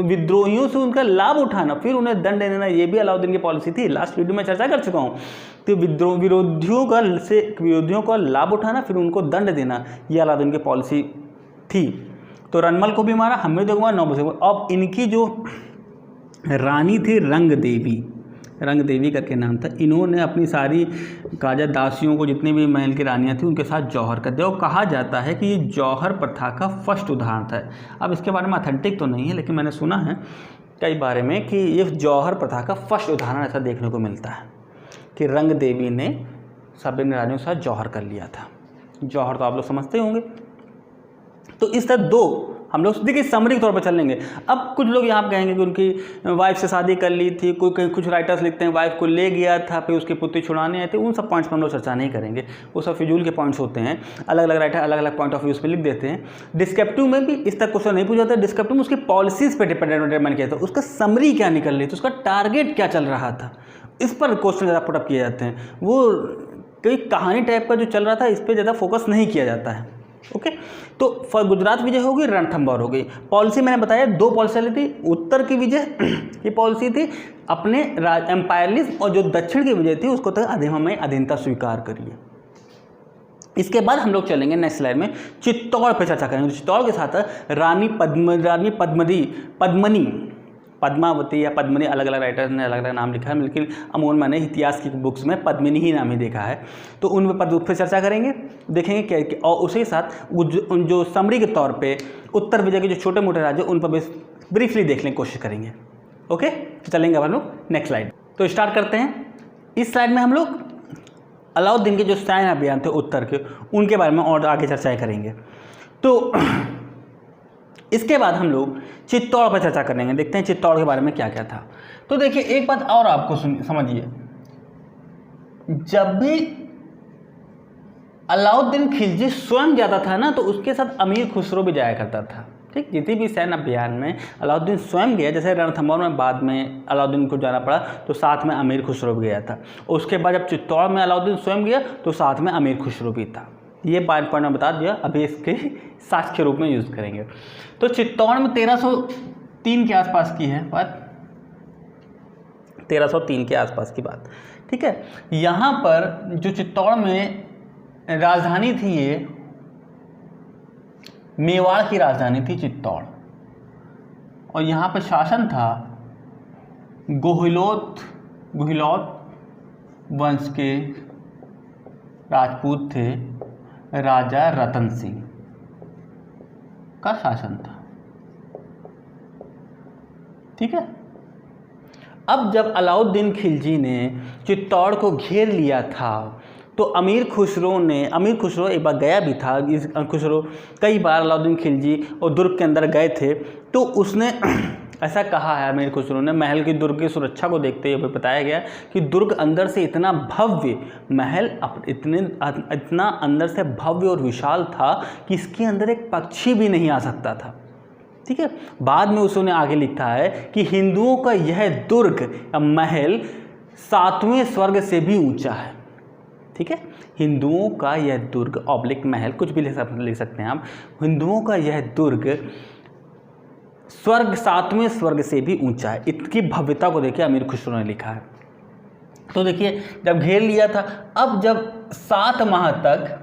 विद्रोहियों से उनका लाभ उठाना, फिर उन्हें दंड देना, ये भी अलाउद्दीन की पॉलिसी थी। लास्ट वीडियो में चर्चा कर चुका हूँ। तो विरोधियों का लाभ उठाना, फिर उनको दंड देना, ये अलाउद्दीन की पॉलिसी थी। तो रनमल को भी मारा, हमीर देव को मारा, 9 मुस्लिम। अब इनकी जो रानी थी रंग देवी करके नाम था, इन्होंने अपनी सारी काजा दासियों को, जितनी भी महल की रानियां थी, उनके साथ जौहर कर दिया। और कहा जाता है कि ये जौहर प्रथा का फर्स्ट उदाहरण था। अब इसके बारे में ऑथेंटिक तो नहीं है, लेकिन मैंने सुना है कई बारे में कि ये जौहर प्रथा का फर्स्ट उदाहरण ऐसा देखने को मिलता है कि रंग देवी ने सभी रानियों के साथ जौहर कर लिया था। जौहर तो आप लोग समझते होंगे। तो इस तरह 2 हम लोग देखिए समरी के तौर पर चलेंगे। अब कुछ लोग यहाँ कहेंगे कि उनकी वाइफ से शादी कर ली थी, कुछ राइटर्स लिखते हैं वाइफ को ले गया था, फिर उसकी पुत्री छुड़ाने आए थे। उन सब पॉइंट्स पर हम लोग चर्चा नहीं करेंगे, वो सब फिजूल के पॉइंट्स होते हैं। अलग अलग राइटर अलग अलग पॉइंट ऑफ व्यू पे लिख देते हैं। डिस्क्रिप्टिव में भी इस तक क्वेश्चन नहीं पूछा जाता। डिस्क्रिप्टिव में उसकी पॉलिसीज़ पर डिपेंडेंट किया था, उसका समरी क्या निकल रही थी, उसका टारगेट क्या चल रहा था, इस पर क्वेश्चन ज़्यादा पुटअप किए जाते हैं। वो कोई कहानी टाइप का जो चल रहा था इस पर ज़्यादा फोकस नहीं किया जाता है। ओके, तो गुजरात विजय हो गई, रणथंभौर हो गई। पॉलिसी मैंने बताया 2 पॉलिसी चली थी। उत्तर की विजय की पॉलिसी थी अपने एम्पायरलिज्म, और जो दक्षिण की विजय थी उसको तो हमें अधीनता स्वीकार करिए। इसके बाद हम लोग चलेंगे नेक्स्ट स्लाइड में चित्तौड़ पर चर्चा करेंगे। चित्तौड़ के साथ रानी पद्मावती या पद्मिनी, अलग अलग राइटर्स ने अलग अलग नाम लिखा है, लेकिन अमूमन मैंने इतिहास की बुक्स में पद्मिनी ही नाम ही देखा है। तो उन पर चर्चा करेंगे, देखेंगे क्या, और उसी के साथ जो समरी के तौर पे उत्तर विजय के जो छोटे मोटे राज्य उन पर ब्रीफली देखने की कोशिश करेंगे। ओके, तो चलेंगे अब हम लोग नेक्स्ट स्लाइड। तो स्टार्ट करते हैं। इस स्लाइड में हम लोग अलाउद्दीन के जो सैन्य अभियान थे उत्तर के, उनके बारे में और आगे चर्चाएँ करेंगे। तो इसके बाद हम लोग चित्तौड़ पर चर्चा करेंगे, देखते हैं चित्तौड़ के बारे में क्या क्या था। तो देखिए एक बात और आपको समझिए, जब भी अलाउद्दीन खिलजी स्वयं जाता था ना, तो उसके साथ अमीर खुसरो भी जाया करता था। ठीक, जितनी भी सैन्य अभियान में अलाउद्दीन स्वयं गया, जैसे रणथंभौर में बाद में अलाउद्दीन को जाना पड़ा तो साथ में अमीर खुसरो भी गया था। उसके बाद जब चित्तौड़ में अलाउद्दीन स्वयं गया तो साथ में अमीर खुसरो भी था। ये पॉइंट मैं बता दिया, अभी इसके साक्ष्य के रूप में यूज़ करेंगे। तो चित्तौड़ में 1303 के आसपास की है बात, 1303 के आसपास की बात, ठीक है। यहाँ पर जो चित्तौड़ में राजधानी थी, ये मेवाड़ की राजधानी थी चित्तौड़, और यहाँ पर शासन था गोहिलोत गुहिलौत वंश के राजपूत थे राजा रतन सिंह का शासन था। ठीक है। अब जब अलाउद्दीन खिलजी ने चित्तौड़ को घेर लिया था तो अमीर खुसरो एक बार गया भी था। इस खुसरो कई बार अलाउद्दीन खिलजी और दुर्ग के अंदर गए थे, तो उसने ऐसा कहा है अमीर खुसरो ने, महल की दुर्ग की सुरक्षा को देखते हुए बताया गया कि दुर्ग अंदर से इतना भव्य, महल इतना अंदर से भव्य और विशाल था कि इसके अंदर एक पक्षी भी नहीं आ सकता था। ठीक है। बाद में उसने आगे लिखा है कि हिंदुओं का यह दुर्ग या महल 7वें स्वर्ग से भी ऊंचा है। ठीक है। हिंदुओं का यह दुर्ग ऑब्लिक महल, कुछ भी लिख सकते हैं आप, हिंदुओं का यह दुर्ग स्वर्ग 7वें स्वर्ग से भी ऊंचा है। इसकी भव्यता को देखिए अमीर खुसरो ने लिखा है। तो देखिए जब घेर लिया था, अब जब 7 माह तक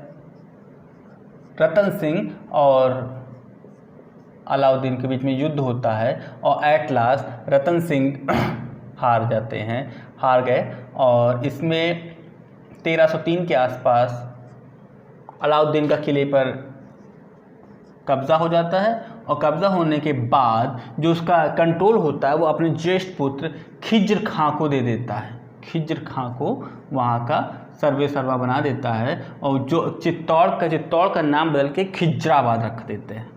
रतन सिंह और अलाउद्दीन के बीच में युद्ध होता है और एट लास्ट रतन सिंह हार गए और इसमें 1303 के आसपास अलाउद्दीन का किले पर कब्ज़ा हो जाता है और कब्ज़ा होने के बाद जो उसका कंट्रोल होता है वो अपने ज्येष्ठ पुत्र खिज्र खां को दे देता है। खिज्र खां को वहाँ का सर्वा बना देता है और जो चित्तौड़ का नाम बदल के खिज्राबाद रख देते हैं।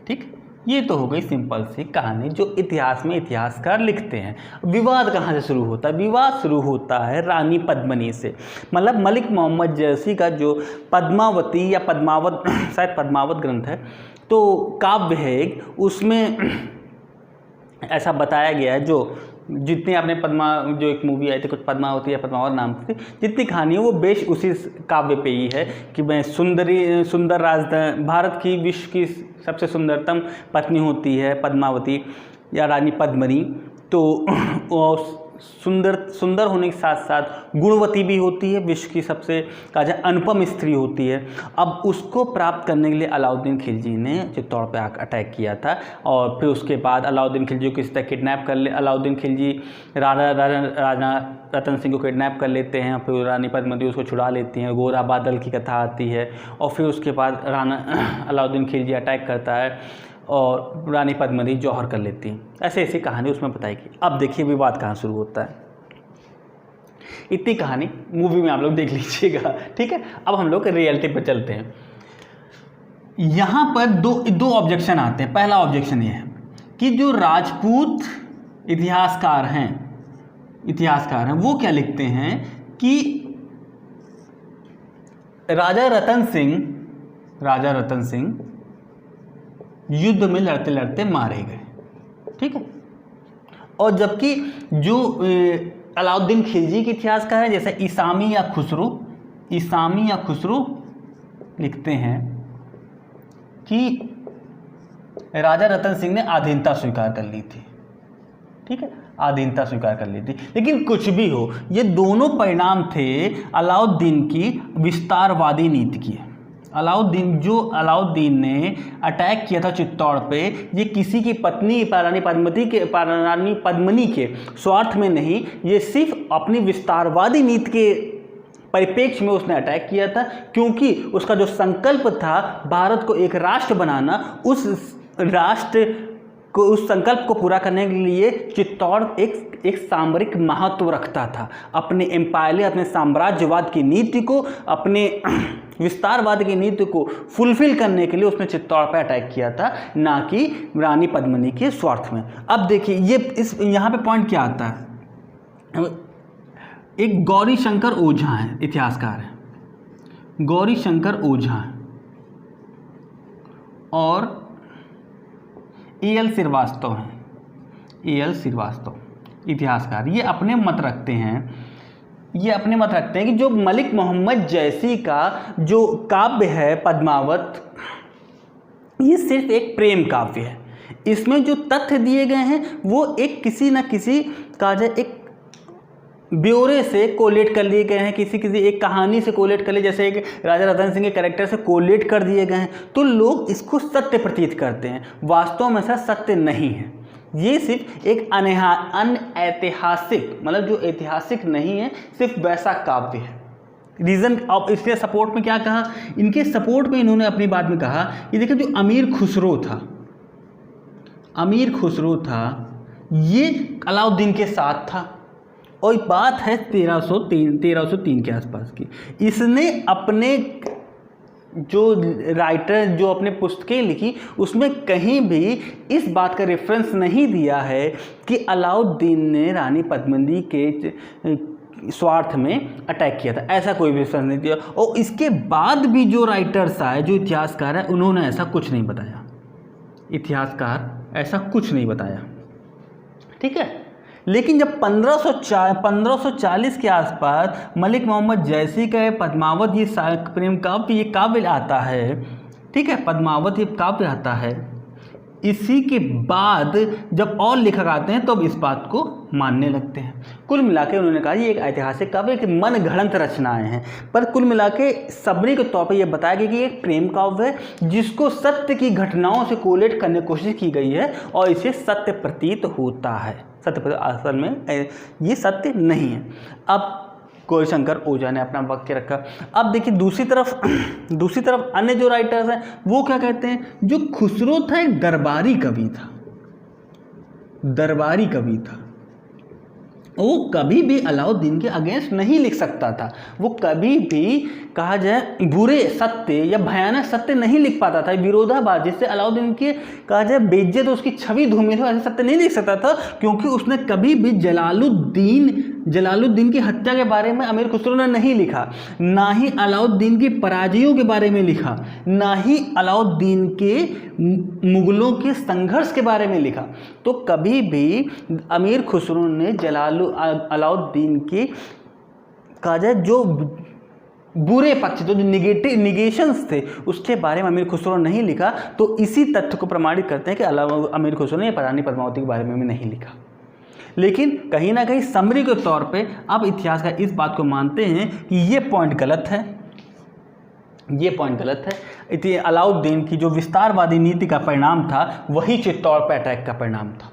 ठीक, ये तो हो गई सिंपल सी कहानी जो इतिहास में इतिहासकार लिखते हैं। विवाद कहाँ से शुरू होता है? विवाद शुरू होता है रानी पद्मिनी से। मतलब मलिक मोहम्मद जैसी का जो पद्मावती या पद्मावत शायद पद्मावत ग्रंथ है, तो काव्य है एक, उसमें ऐसा बताया गया है, जो जितनी आपने जो एक मूवी आई थी कुछ पद्मावती या पद्मावत नाम से, जितनी कहानी है वो बेश उसी काव्य पे ही है कि मैं सुंदर राजधानी, भारत की विश्व की सबसे सुंदरतम पत्नी होती है पद्मावती या रानी पद्मिनी, तो सुंदर होने के साथ साथ गुणवती भी होती है, विश्व की सबसे कहा जाए अनुपम स्त्री होती है। अब उसको प्राप्त करने के लिए अलाउद्दीन खिलजी ने चित्तौड़ पे अटैक किया था और फिर उसके बाद अलाउद्दीन खिलजी को किसी तरह किडनैप कर ले, अलाउद्दीन खिलजी राजा रतन सिंह को किडनैप कर लेते हैं, फिर रानी पद्मावती उसको छुड़ा लेती हैं, गोरा बादल की कथा आती है और फिर उसके बाद अलाउद्दीन खिलजी अटैक करता है और रानी पद्मिनी जौहर कर लेती हैं। ऐसे ऐसी कहानी उसमें बताएगी। अब देखिए विवाद कहाँ शुरू होता है। इतनी कहानी मूवी में आप लोग देख लीजिएगा। ठीक है। अब हम लोग रियलिटी पर चलते हैं। यहाँ पर दो ऑब्जेक्शन आते हैं। पहला ऑब्जेक्शन ये है कि जो राजपूत इतिहासकार हैं वो क्या लिखते हैं कि राजा रतन सिंह युद्ध में लड़ते लड़ते मारे गए। ठीक है। और जबकि जो अलाउद्दीन खिलजी के इतिहासकार है जैसे इसामी या खुसरो लिखते हैं कि राजा रतन सिंह ने आधीनता स्वीकार कर ली थी। ठीक है, आधीनता स्वीकार कर ली थी। लेकिन कुछ भी हो, ये दोनों परिणाम थे अलाउद्दीन की विस्तारवादी नीति की। अलाउद्दीन ने अटैक किया था चित्तौड़ पे, ये किसी की पत्नी रानी पद्मिनी के स्वार्थ में नहीं, ये सिर्फ अपनी विस्तारवादी नीति के परिप्रेक्ष्य में उसने अटैक किया था, क्योंकि उसका जो संकल्प था भारत को एक राष्ट्र बनाना, उस संकल्प को पूरा करने के लिए चित्तौड़ एक सामरिक महत्व रखता था। अपने एम्पायर, अपने साम्राज्यवाद की नीति को, अपने विस्तारवाद की नीति को फुलफिल करने के लिए उसने चित्तौड़ पर अटैक किया था, ना कि रानी पद्मिनी के स्वार्थ में। अब देखिए यहाँ पे पॉइंट क्या आता है। एक गौरी शंकर ओझा है, इतिहासकार है, गौरी शंकर ओझा है, और ए.एल. श्रीवास्तव हैं, ए.एल. श्रीवास्तव इतिहासकार। ये अपने मत रखते हैं कि जो मलिक मोहम्मद जैसी का जो काव्य है पद्मावत, ये सिर्फ एक प्रेम काव्य है। इसमें जो तथ्य दिए गए हैं वो एक किसी न किसी कहा जाए एक ब्यौरे से कोलेट कर लिए गए हैं, किसी एक कहानी से कोलेट कर लिए, जैसे एक राजा रतन सिंह के कैरेक्टर से कोलेट कर दिए गए हैं, तो लोग इसको सत्य प्रतीत करते हैं। वास्तव में ऐसा सत्य नहीं है। ये सिर्फ एक अनऐतिहासिक, मतलब जो ऐतिहासिक नहीं है, सिर्फ वैसा काव्य है। रीज़न अब इसके सपोर्ट में क्या कहा, इनके सपोर्ट में इन्होंने अपनी बात में कहा कि देखिए जो अमीर खुसरो था ये अलाउद्दीन के साथ था, और बात है 1303 के आसपास की। इसने अपने जो राइटर जो अपने पुस्तकें लिखी उसमें कहीं भी इस बात का रेफरेंस नहीं दिया है कि अलाउद्दीन ने रानी पद्मिनी के स्वार्थ में अटैक किया था, ऐसा कोई भी रेफरेंस नहीं दिया। और इसके बाद भी जो राइटर्स आए, जो इतिहासकार हैं, उन्होंने ऐसा कुछ नहीं बताया, इतिहासकार ऐसा कुछ नहीं बताया, ठीक है। लेकिन जब 1540 के आसपास मलिक मोहम्मद जैसी का पद्मावत ये प्रेम काव्य, ये काव्य आता है, ठीक है, पद्मावत ये काव्य आता है, इसी के बाद जब और लेखक आते हैं तो अब इस बात को मानने लगते हैं। कुल मिलाके उन्होंने कहा ये एक ऐतिहासिक काव्य कि मन गढ़ंत रचनाएं हैं, पर कुल मिलाके सबरी के तौर पर यह बताया गया कि एक प्रेम काव्य है जिसको सत्य की घटनाओं से कोलेट करने की कोशिश की गई है और इसे सत्य प्रतीत होता है। सत्य असल में ये सत्य नहीं है। अब गौरीशंकर ओझा ने अपना वाक्य रखा। अब देखिए दूसरी तरफ अन्य जो राइटर्स हैं वो क्या कहते हैं, जो खुसरो था एक दरबारी कवि था, वो कभी भी अलाउद्दीन के अगेंस्ट नहीं लिख सकता था, वो कभी भी कहा जाए बुरे सत्य या भयानक सत्य नहीं लिख पाता था, विरोधाभास जिससे अलाउद्दीन के कहा जाए बेइज्जत उसकी छवि धूमिल हो, ऐसे सत्य नहीं लिख सकता था, क्योंकि उसने कभी भी जलालुद्दीन की हत्या के बारे में अमीर खुसरो ने नहीं लिखा, ना ही अलाउद्दीन के पराजयों के बारे में लिखा, ना ही अलाउद्दीन के मुगलों के संघर्ष के बारे में लिखा। तो कभी भी अमीर खुसरो ने अलाउद्दीन के कहा जाए जो बुरे पक्ष, तो जो निगेशंस थे उसके बारे में अमीर खुसरो ने नहीं लिखा। तो इसी तथ्य को प्रमाणित करते हैं कि अमीर खुसरो ने रानी पद्मावती के बारे में भी नहीं लिखा। लेकिन कहीं ना कहीं समरी के तौर पे अब इतिहासकार इस बात को मानते हैं कि ये पॉइंट गलत है। अलाउद्दीन की जो विस्तारवादी नीति का परिणाम था वही चित्तौड़ पर अटैक का परिणाम था।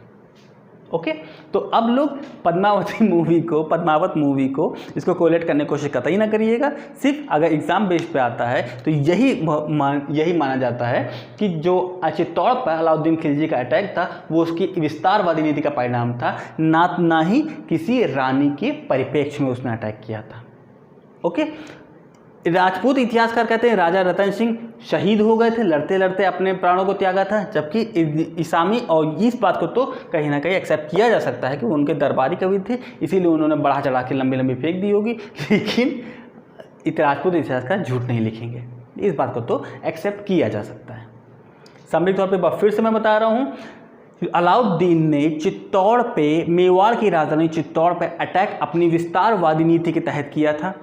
ओके, तो अब लोग पद्मावत मूवी को इसको कोलेट करने की कोशिश कतई ना करिएगा। सिर्फ अगर एग्जाम बेस पे आता है तो यही माना जाता है कि जो चित्तौड़ पर अलाउद्दीन खिलजी का अटैक था वो उसकी विस्तारवादी नीति का परिणाम था, ना ही किसी रानी के परिप्रेक्ष्य में उसने अटैक किया था। ओके, राजपूत इतिहासकार कहते हैं राजा रतन सिंह शहीद हो गए थे, लड़ते लड़ते अपने प्राणों को त्यागा था, जबकि इसामी और इस बात को तो कहीं ना कहीं एक्सेप्ट किया जा सकता है कि वो उनके दरबारी कवि थे, इसीलिए उन्होंने बढ़ा चढ़ा के लंबी फेंक दी होगी। लेकिन राजपूत इतिहासकार झूठ नहीं लिखेंगे, इस बात को तो एक्सेप्ट किया जा सकता है। सामरिक तौर पर फिर से मैं बता रहा हूँ, अलाउद्दीन ने चित्तौड़ पे, मेवाड़ की राजधानी चित्तौड़ पे अटैक अपनी विस्तारवादी नीति के तहत किया था।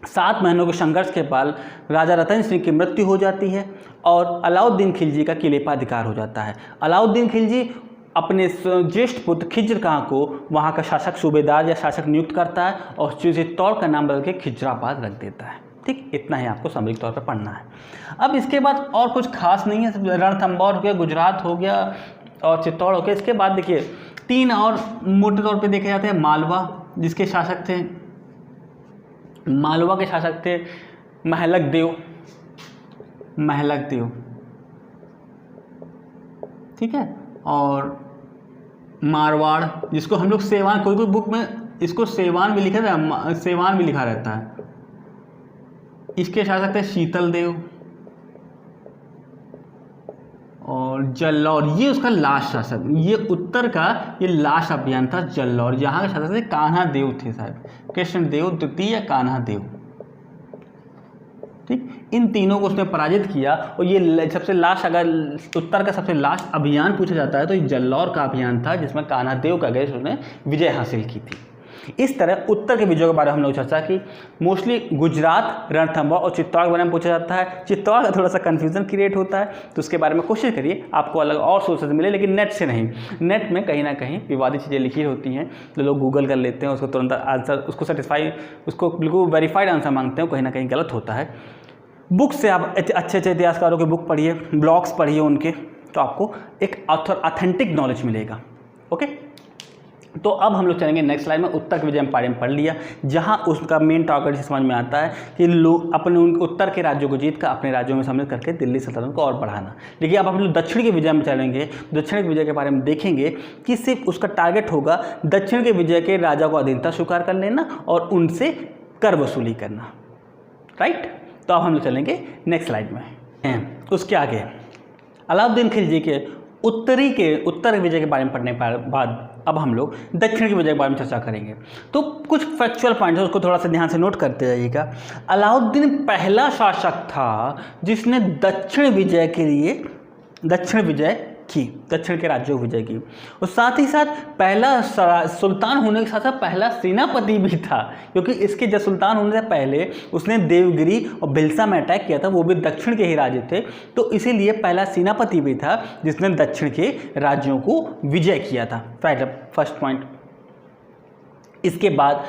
7 महीनों के संघर्ष के बाद राजा रतन सिंह की मृत्यु हो जाती है और अलाउद्दीन खिलजी का किले पर अधिकार हो जाता है। अलाउद्दीन खिलजी अपने ज्येष्ठ पुत्र खिज्र खां को वहाँ का शासक, सूबेदार या शासक नियुक्त करता है और चित्तौड़ का नाम बदल के खिजराबाद रख देता है। ठीक, इतना ही आपको सामरिक तौर पर पढ़ना है। अब इसके बाद और कुछ खास नहीं है, रणथंभौर हो गया, गुजरात हो गया और चित्तौड़ हो गया। इसके बाद देखिए 3 और मोटे तौर पर देखे जाते हैं। मालवा, जिसके शासक थे, मालवा के शासक थे महलक देव, ठीक है, और मारवाड़, जिसको हम लोग सेवान, कोई बुक में इसको सेवान भी लिखा था, सेवान भी लिखा रहता है। इसके शासक थे शीतल देव और जल्लौर, ये उसका लास्ट शासक, ये उत्तर का ये लास्ट अभियान था जल्लौर। यहाँ के शासक थे कान्हा देव थे साहब, कृष्ण देव द्वितीय या कान्हा देव। ठीक, इन तीनों को उसने पराजित किया और ये सबसे लास्ट, अगर उत्तर का सबसे लास्ट अभियान पूछा जाता है तो ये जल्लौर का अभियान था जिसमें कान्हा देव का अगेंस्ट उसने विजय हासिल की थी। इस तरह उत्तर के विजयों के बारे में हम लोग चर्चा की। मोस्टली गुजरात, रणथंभौर और चित्तौड़ के बारे में पूछा जाता है। चित्तौड़ का थोड़ा सा कन्फ्यूजन क्रिएट होता है, तो उसके बारे में कोशिश करिए आपको अलग और सोर्सेज मिले, लेकिन नेट से नहीं। नेट में कहीं ना कहीं विवादित चीज़ें लिखी होती हैं तो लोग गूगल कर लेते हैं, उसको तुरंत आंसर, उसको बिल्कुल वेरीफाइड आंसर मांगते हैं, कहीं ना कहीं गलत होता है। बुक से आप अच्छे इतिहासकारों के बुक पढ़िए, ब्लॉग्स पढ़िए उनके, तो आपको एक ऑथेंटिक नॉलेज मिलेगा। ओके, तो अब हम लोग चलेंगे नेक्स्ट स्लाइड में। उत्तर के विजय में पारी में पढ़ लिया, जहां उसका मेन टारगेट समझ में आता है कि लोग अपने उत्तर के राज्यों को जीत कर अपने राज्यों में सम्मिलित करके दिल्ली सल्तनत को और बढ़ाना। देखिए अब हम लोग दक्षिण के विजय में चलेंगे। दक्षिण के विजय के बारे में देखेंगे कि सिर्फ उसका टारगेट होगा दक्षिण के विजय के राजा को अधीनता स्वीकार कर लेना और उनसे कर वसूली करना। राइट, तो अब हम लोग चलेंगे नेक्स्ट स्लाइड में। उसके आगे अलाउद्दीन खिलजी के उत्तर विजय के बारे में पढ़ने के बाद अब हम लोग दक्षिण के विजय के बारे में चर्चा करेंगे। तो कुछ फैक्चुअल पॉइंट्स उसको थोड़ा सा ध्यान से नोट करते जाइएगा। अलाउद्दीन पहला शासक था जिसने दक्षिण के राज्यों की विजय की, और साथ ही साथ पहला सुल्तान होने के साथ साथ पहला सेनापति भी था, क्योंकि इसके जब सुल्तान होने से पहले उसने देवगिरी और भिलसा में अटैक किया था, वो भी दक्षिण के ही राज्य थे, तो इसीलिए पहला सेनापति भी था जिसने दक्षिण के राज्यों को विजय किया था। First point. इसके बाद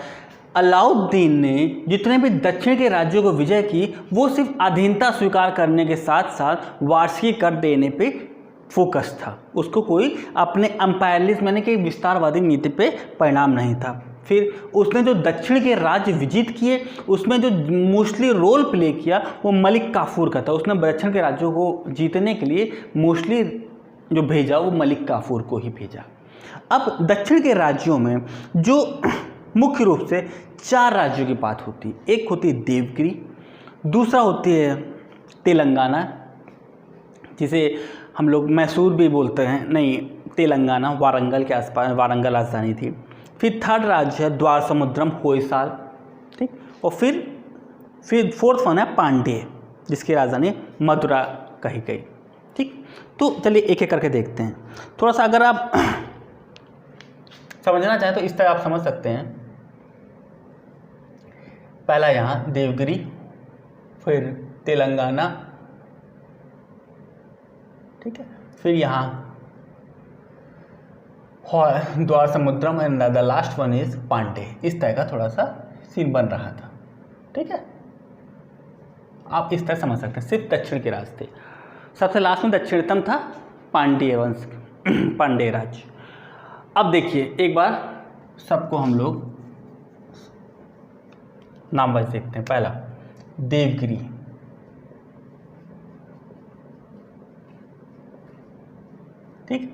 अलाउद्दीन ने जितने भी दक्षिण के राज्यों को विजय की वो सिर्फ अधीनता स्वीकार करने के साथ साथ वार्षिकी कर देने पे फोकस था, उसको कोई अपने अंपायरलिज्म यानी कि विस्तारवादी नीति पे परिणाम नहीं था। फिर उसने जो दक्षिण के राज्य विजित किए उसमें जो मोस्टली रोल प्ले किया वो मलिक काफूर का था। उसने दक्षिण के राज्यों को जीतने के लिए मोस्टली जो भेजा वो मलिक काफूर को ही भेजा। अब दक्षिण के राज्यों में जो मुख्य रूप से 4 राज्यों की बात होती है। एक होती है देवगिरी, दूसरा होती है तेलंगाना जिसे हम लोग मैसूर भी बोलते हैं, नहीं तेलंगाना वारंगल के आसपास, वारंगल राजधानी थी। फिर थर्ड राज्य है द्वार समुद्रम होयसाल, ठीक, और फिर फोर्थ वन है पांड्य जिसकी राजधानी मथुरा कही गई। ठीक, तो चलिए एक एक करके देखते हैं। थोड़ा सा अगर आप समझना चाहें तो इस तरह आप समझ सकते हैं। पहला यहाँ देवगिरी, फिर तेलंगाना, ठीक है, फिर यहाँ Dwar Samudram and the last one is Pandey. इस तरह का थोड़ा सा सीन बन रहा था। ठीक है, आप इस तरह समझ सकते हैं। सिर्फ दक्षिण के रास्ते, सबसे लास्ट में दक्षिणतम था पांड्य वंश, पांड्य राज्य। अब देखिए एक बार सबको हम लोग नाम वाइज देखते हैं। पहला देवगिरी, ठीक,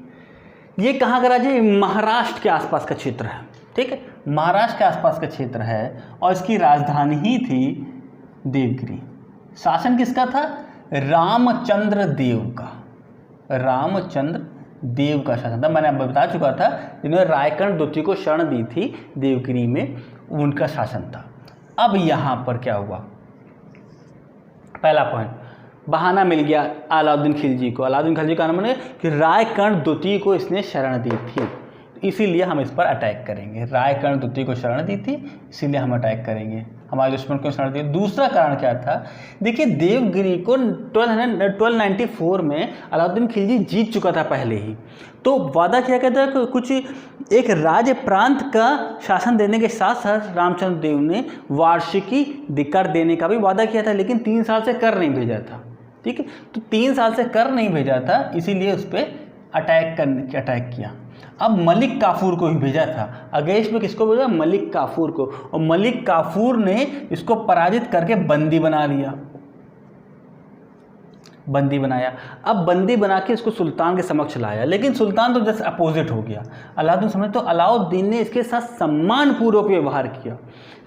ये कहाँ का राज्य? महाराष्ट्र के आसपास का क्षेत्र है। ठीक है, महाराष्ट्र के आसपास का क्षेत्र है और इसकी राजधानी ही थी देवगिरी। शासन किसका था? रामचंद्र देव का। रामचंद्र देव का शासन था। मैंने आपको बता चुका था जिन्होंने रायकर्ण द्वितीय को शरण दी थी देवगिरी में, उनका शासन था। अब यहाँ पर क्या हुआ? पहला पॉइंट, बहाना मिल गया अलाउद्दीन खिलजी को। अलाउद्दीन खिलजी का नाम है कि रायकर्ण द्वितीय को इसने शरण दी थी, इसीलिए हम इस पर अटैक करेंगे। रायकर्ण द्वितीय को शरण दी थी इसीलिए हम अटैक करेंगे। हमारे दुश्मन को शरण दी। दूसरा कारण क्या था? देखिए देवगिरी को 1294 में अलाउद्दीन खिलजी जीत चुका था पहले ही, तो वादा किया गया था कि कुछ एक राज्य प्रांत का शासन देने के साथ साथ रामचंद्र देव ने वार्षिकी कर देने का भी वादा किया था, लेकिन 3 साल से कर नहीं भेजा था। ठीक है, तो 3 साल से कर नहीं भेजा था, इसीलिए उस पर अटैक किया। अब मलिक काफूर को ही भेजा था। अगेंस्ट में किसको भेजा? मलिक काफूर को, और मलिक काफूर ने इसको पराजित करके बंदी बना लिया। बंदी बनाया। अब बंदी बना के इसको सुल्तान के समक्ष लाया, लेकिन सुल्तान तो जस्ट अपोजिट हो गया। अलाउद्दीन समझ, तो अलाउद्दीन ने इसके साथ सम्मानपूर्वक व्यवहार किया।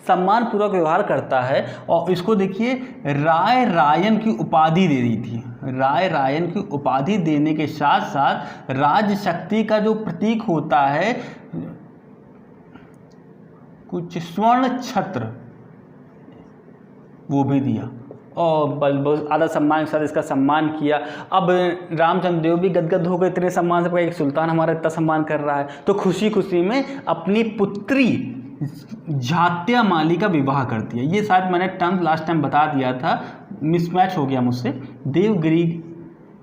सम्मानपूर्वक व्यवहार करता है और इसको देखिए राय रायन की उपाधि दे दी थी। राय रायन की उपाधि देने के साथ साथ राज शक्ति का जो प्रतीक होता है कुछ स्वर्ण छत्र वो भी दिया और आधा सम्मान के साथ इसका सम्मान किया। अब रामचंद्र देव भी गदगद हो गए इतने सम्मान से, एक सुल्तान हमारा इतना सम्मान कर रहा है, तो खुशी खुशी में अपनी पुत्री झात्यामाली का विवाह कर दिया। ये शायद मैंने टर्म लास्ट टाइम बता दिया था, मिसमैच हो गया मुझसे। देवगिरी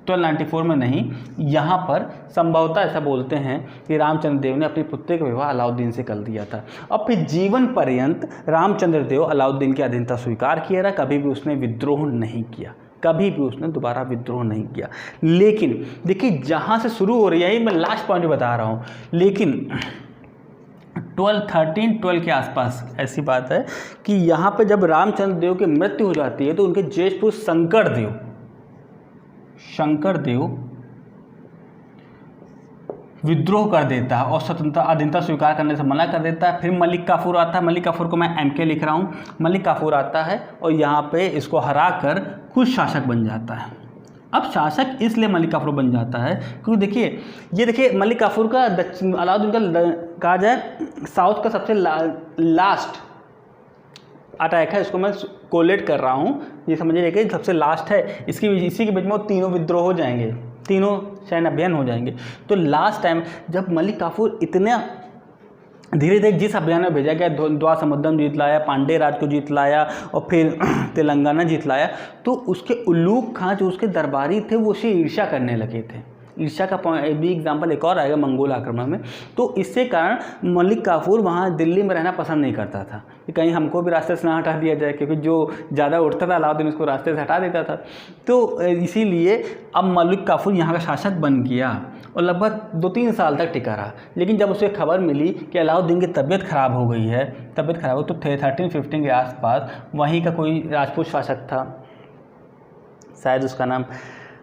1294 में नहीं, यहाँ पर संभवतः ऐसा बोलते हैं कि रामचंद्र देव ने अपनी पुत्री का विवाह अलाउद्दीन से कर दिया था। और फिर जीवन पर्यंत रामचंद्र देव अलाउद्दीन की अधीनता स्वीकार किया रहा, कभी भी उसने विद्रोह नहीं किया। कभी भी उसने दोबारा विद्रोह नहीं किया। लेकिन देखिए जहाँ से शुरू हो रही है, मैं लास्ट पॉइंट बता रहा हूँ, लेकिन 1312 के आसपास ऐसी बात है कि यहाँ पे जब रामचंद्र देव की मृत्यु हो जाती है तो उनके ज्येष्ठ पुत्र शंकर देव विद्रोह कर देता है और स्वतंत्रता अधीनता स्वीकार करने से मना कर देता है। फिर मलिक काफूर आता है, मलिक काफूर को मैं MK लिख रहा हूँ। मलिक काफूर आता है और यहाँ पे इसको हरा कर खुद शासक बन जाता है। अब शासक इसलिए मलिक काफूर बन जाता है क्योंकि देखिए, ये देखिए मलिक काफूर का अलाउद्दीन का कहा जाए साउथ का सबसे लास्ट अटैक है। इसको मैं कोलेट कर रहा हूँ, ये समझिए कि सबसे लास्ट है। इसी के बीच में वो तीनों विद्रोह हो जाएंगे, तीनों सैन्य अभियान हो जाएंगे। तो लास्ट टाइम जब मलिक काफूर इतना धीरे धीरे जिस अभियान में भेजा गया, द्वार समुद्रम जीत लाया, पांडे राज को जीत लाया और फिर तेलंगाना जीत लाया, तो उसके उल्लूक खां जो उसके दरबारी थे वो उसे ईर्ष्या करने लगे थे। ईर्ष्या का भी एग्जाम्पल एक और आएगा मंगोल आक्रमण में। तो इससे कारण मलिक काफूर वहाँ दिल्ली में रहना पसंद नहीं करता था कि कहीं हमको भी रास्ते से ना हटा दिया जाए, क्योंकि जो ज़्यादा उठता था अलाउद्दीन उसको रास्ते से हटा देता था। तो इसीलिए अब मलिक काफूर यहाँ का शासक बन गया और लगभग 2-3 साल तक टिका रहा। लेकिन जब उसे खबर मिली कि अलाउद्दीन की तबीयत खराब हो गई है, तो 1315 के आसपास वहीं का कोई राजपूत शासक था, शायद उसका नाम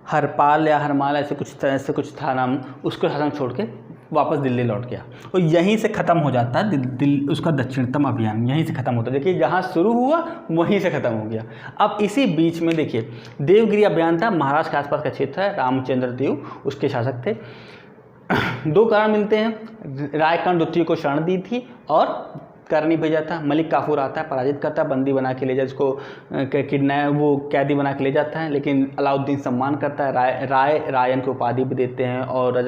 हरपाल या हरमाल ऐसे कुछ था नाम, उसको शासन छोड़ के वापस दिल्ली लौट गया और यहीं से ख़त्म हो जाता है उसका दक्षिणतम अभियान, यहीं से ख़त्म होता है। देखिए जहाँ शुरू हुआ वहीं से ख़त्म हो गया। अब इसी बीच में देखिए देवगिरी अभियान था, महाराष्ट्र के आसपास का क्षेत्र है, रामचंद्र देव उसके शासक थे। 2 कारण मिलते हैं, रायकर्ण द्वितीय को शरण दी थी और करनी भेजा था। मलिक काफूर आता है, पराजित करता है, बंदी बना के ले जाए, इसको वो कैदी बना के ले जाता है। लेकिन अलाउद्दीन सम्मान करता है, रायन को उपाधि भी देते हैं और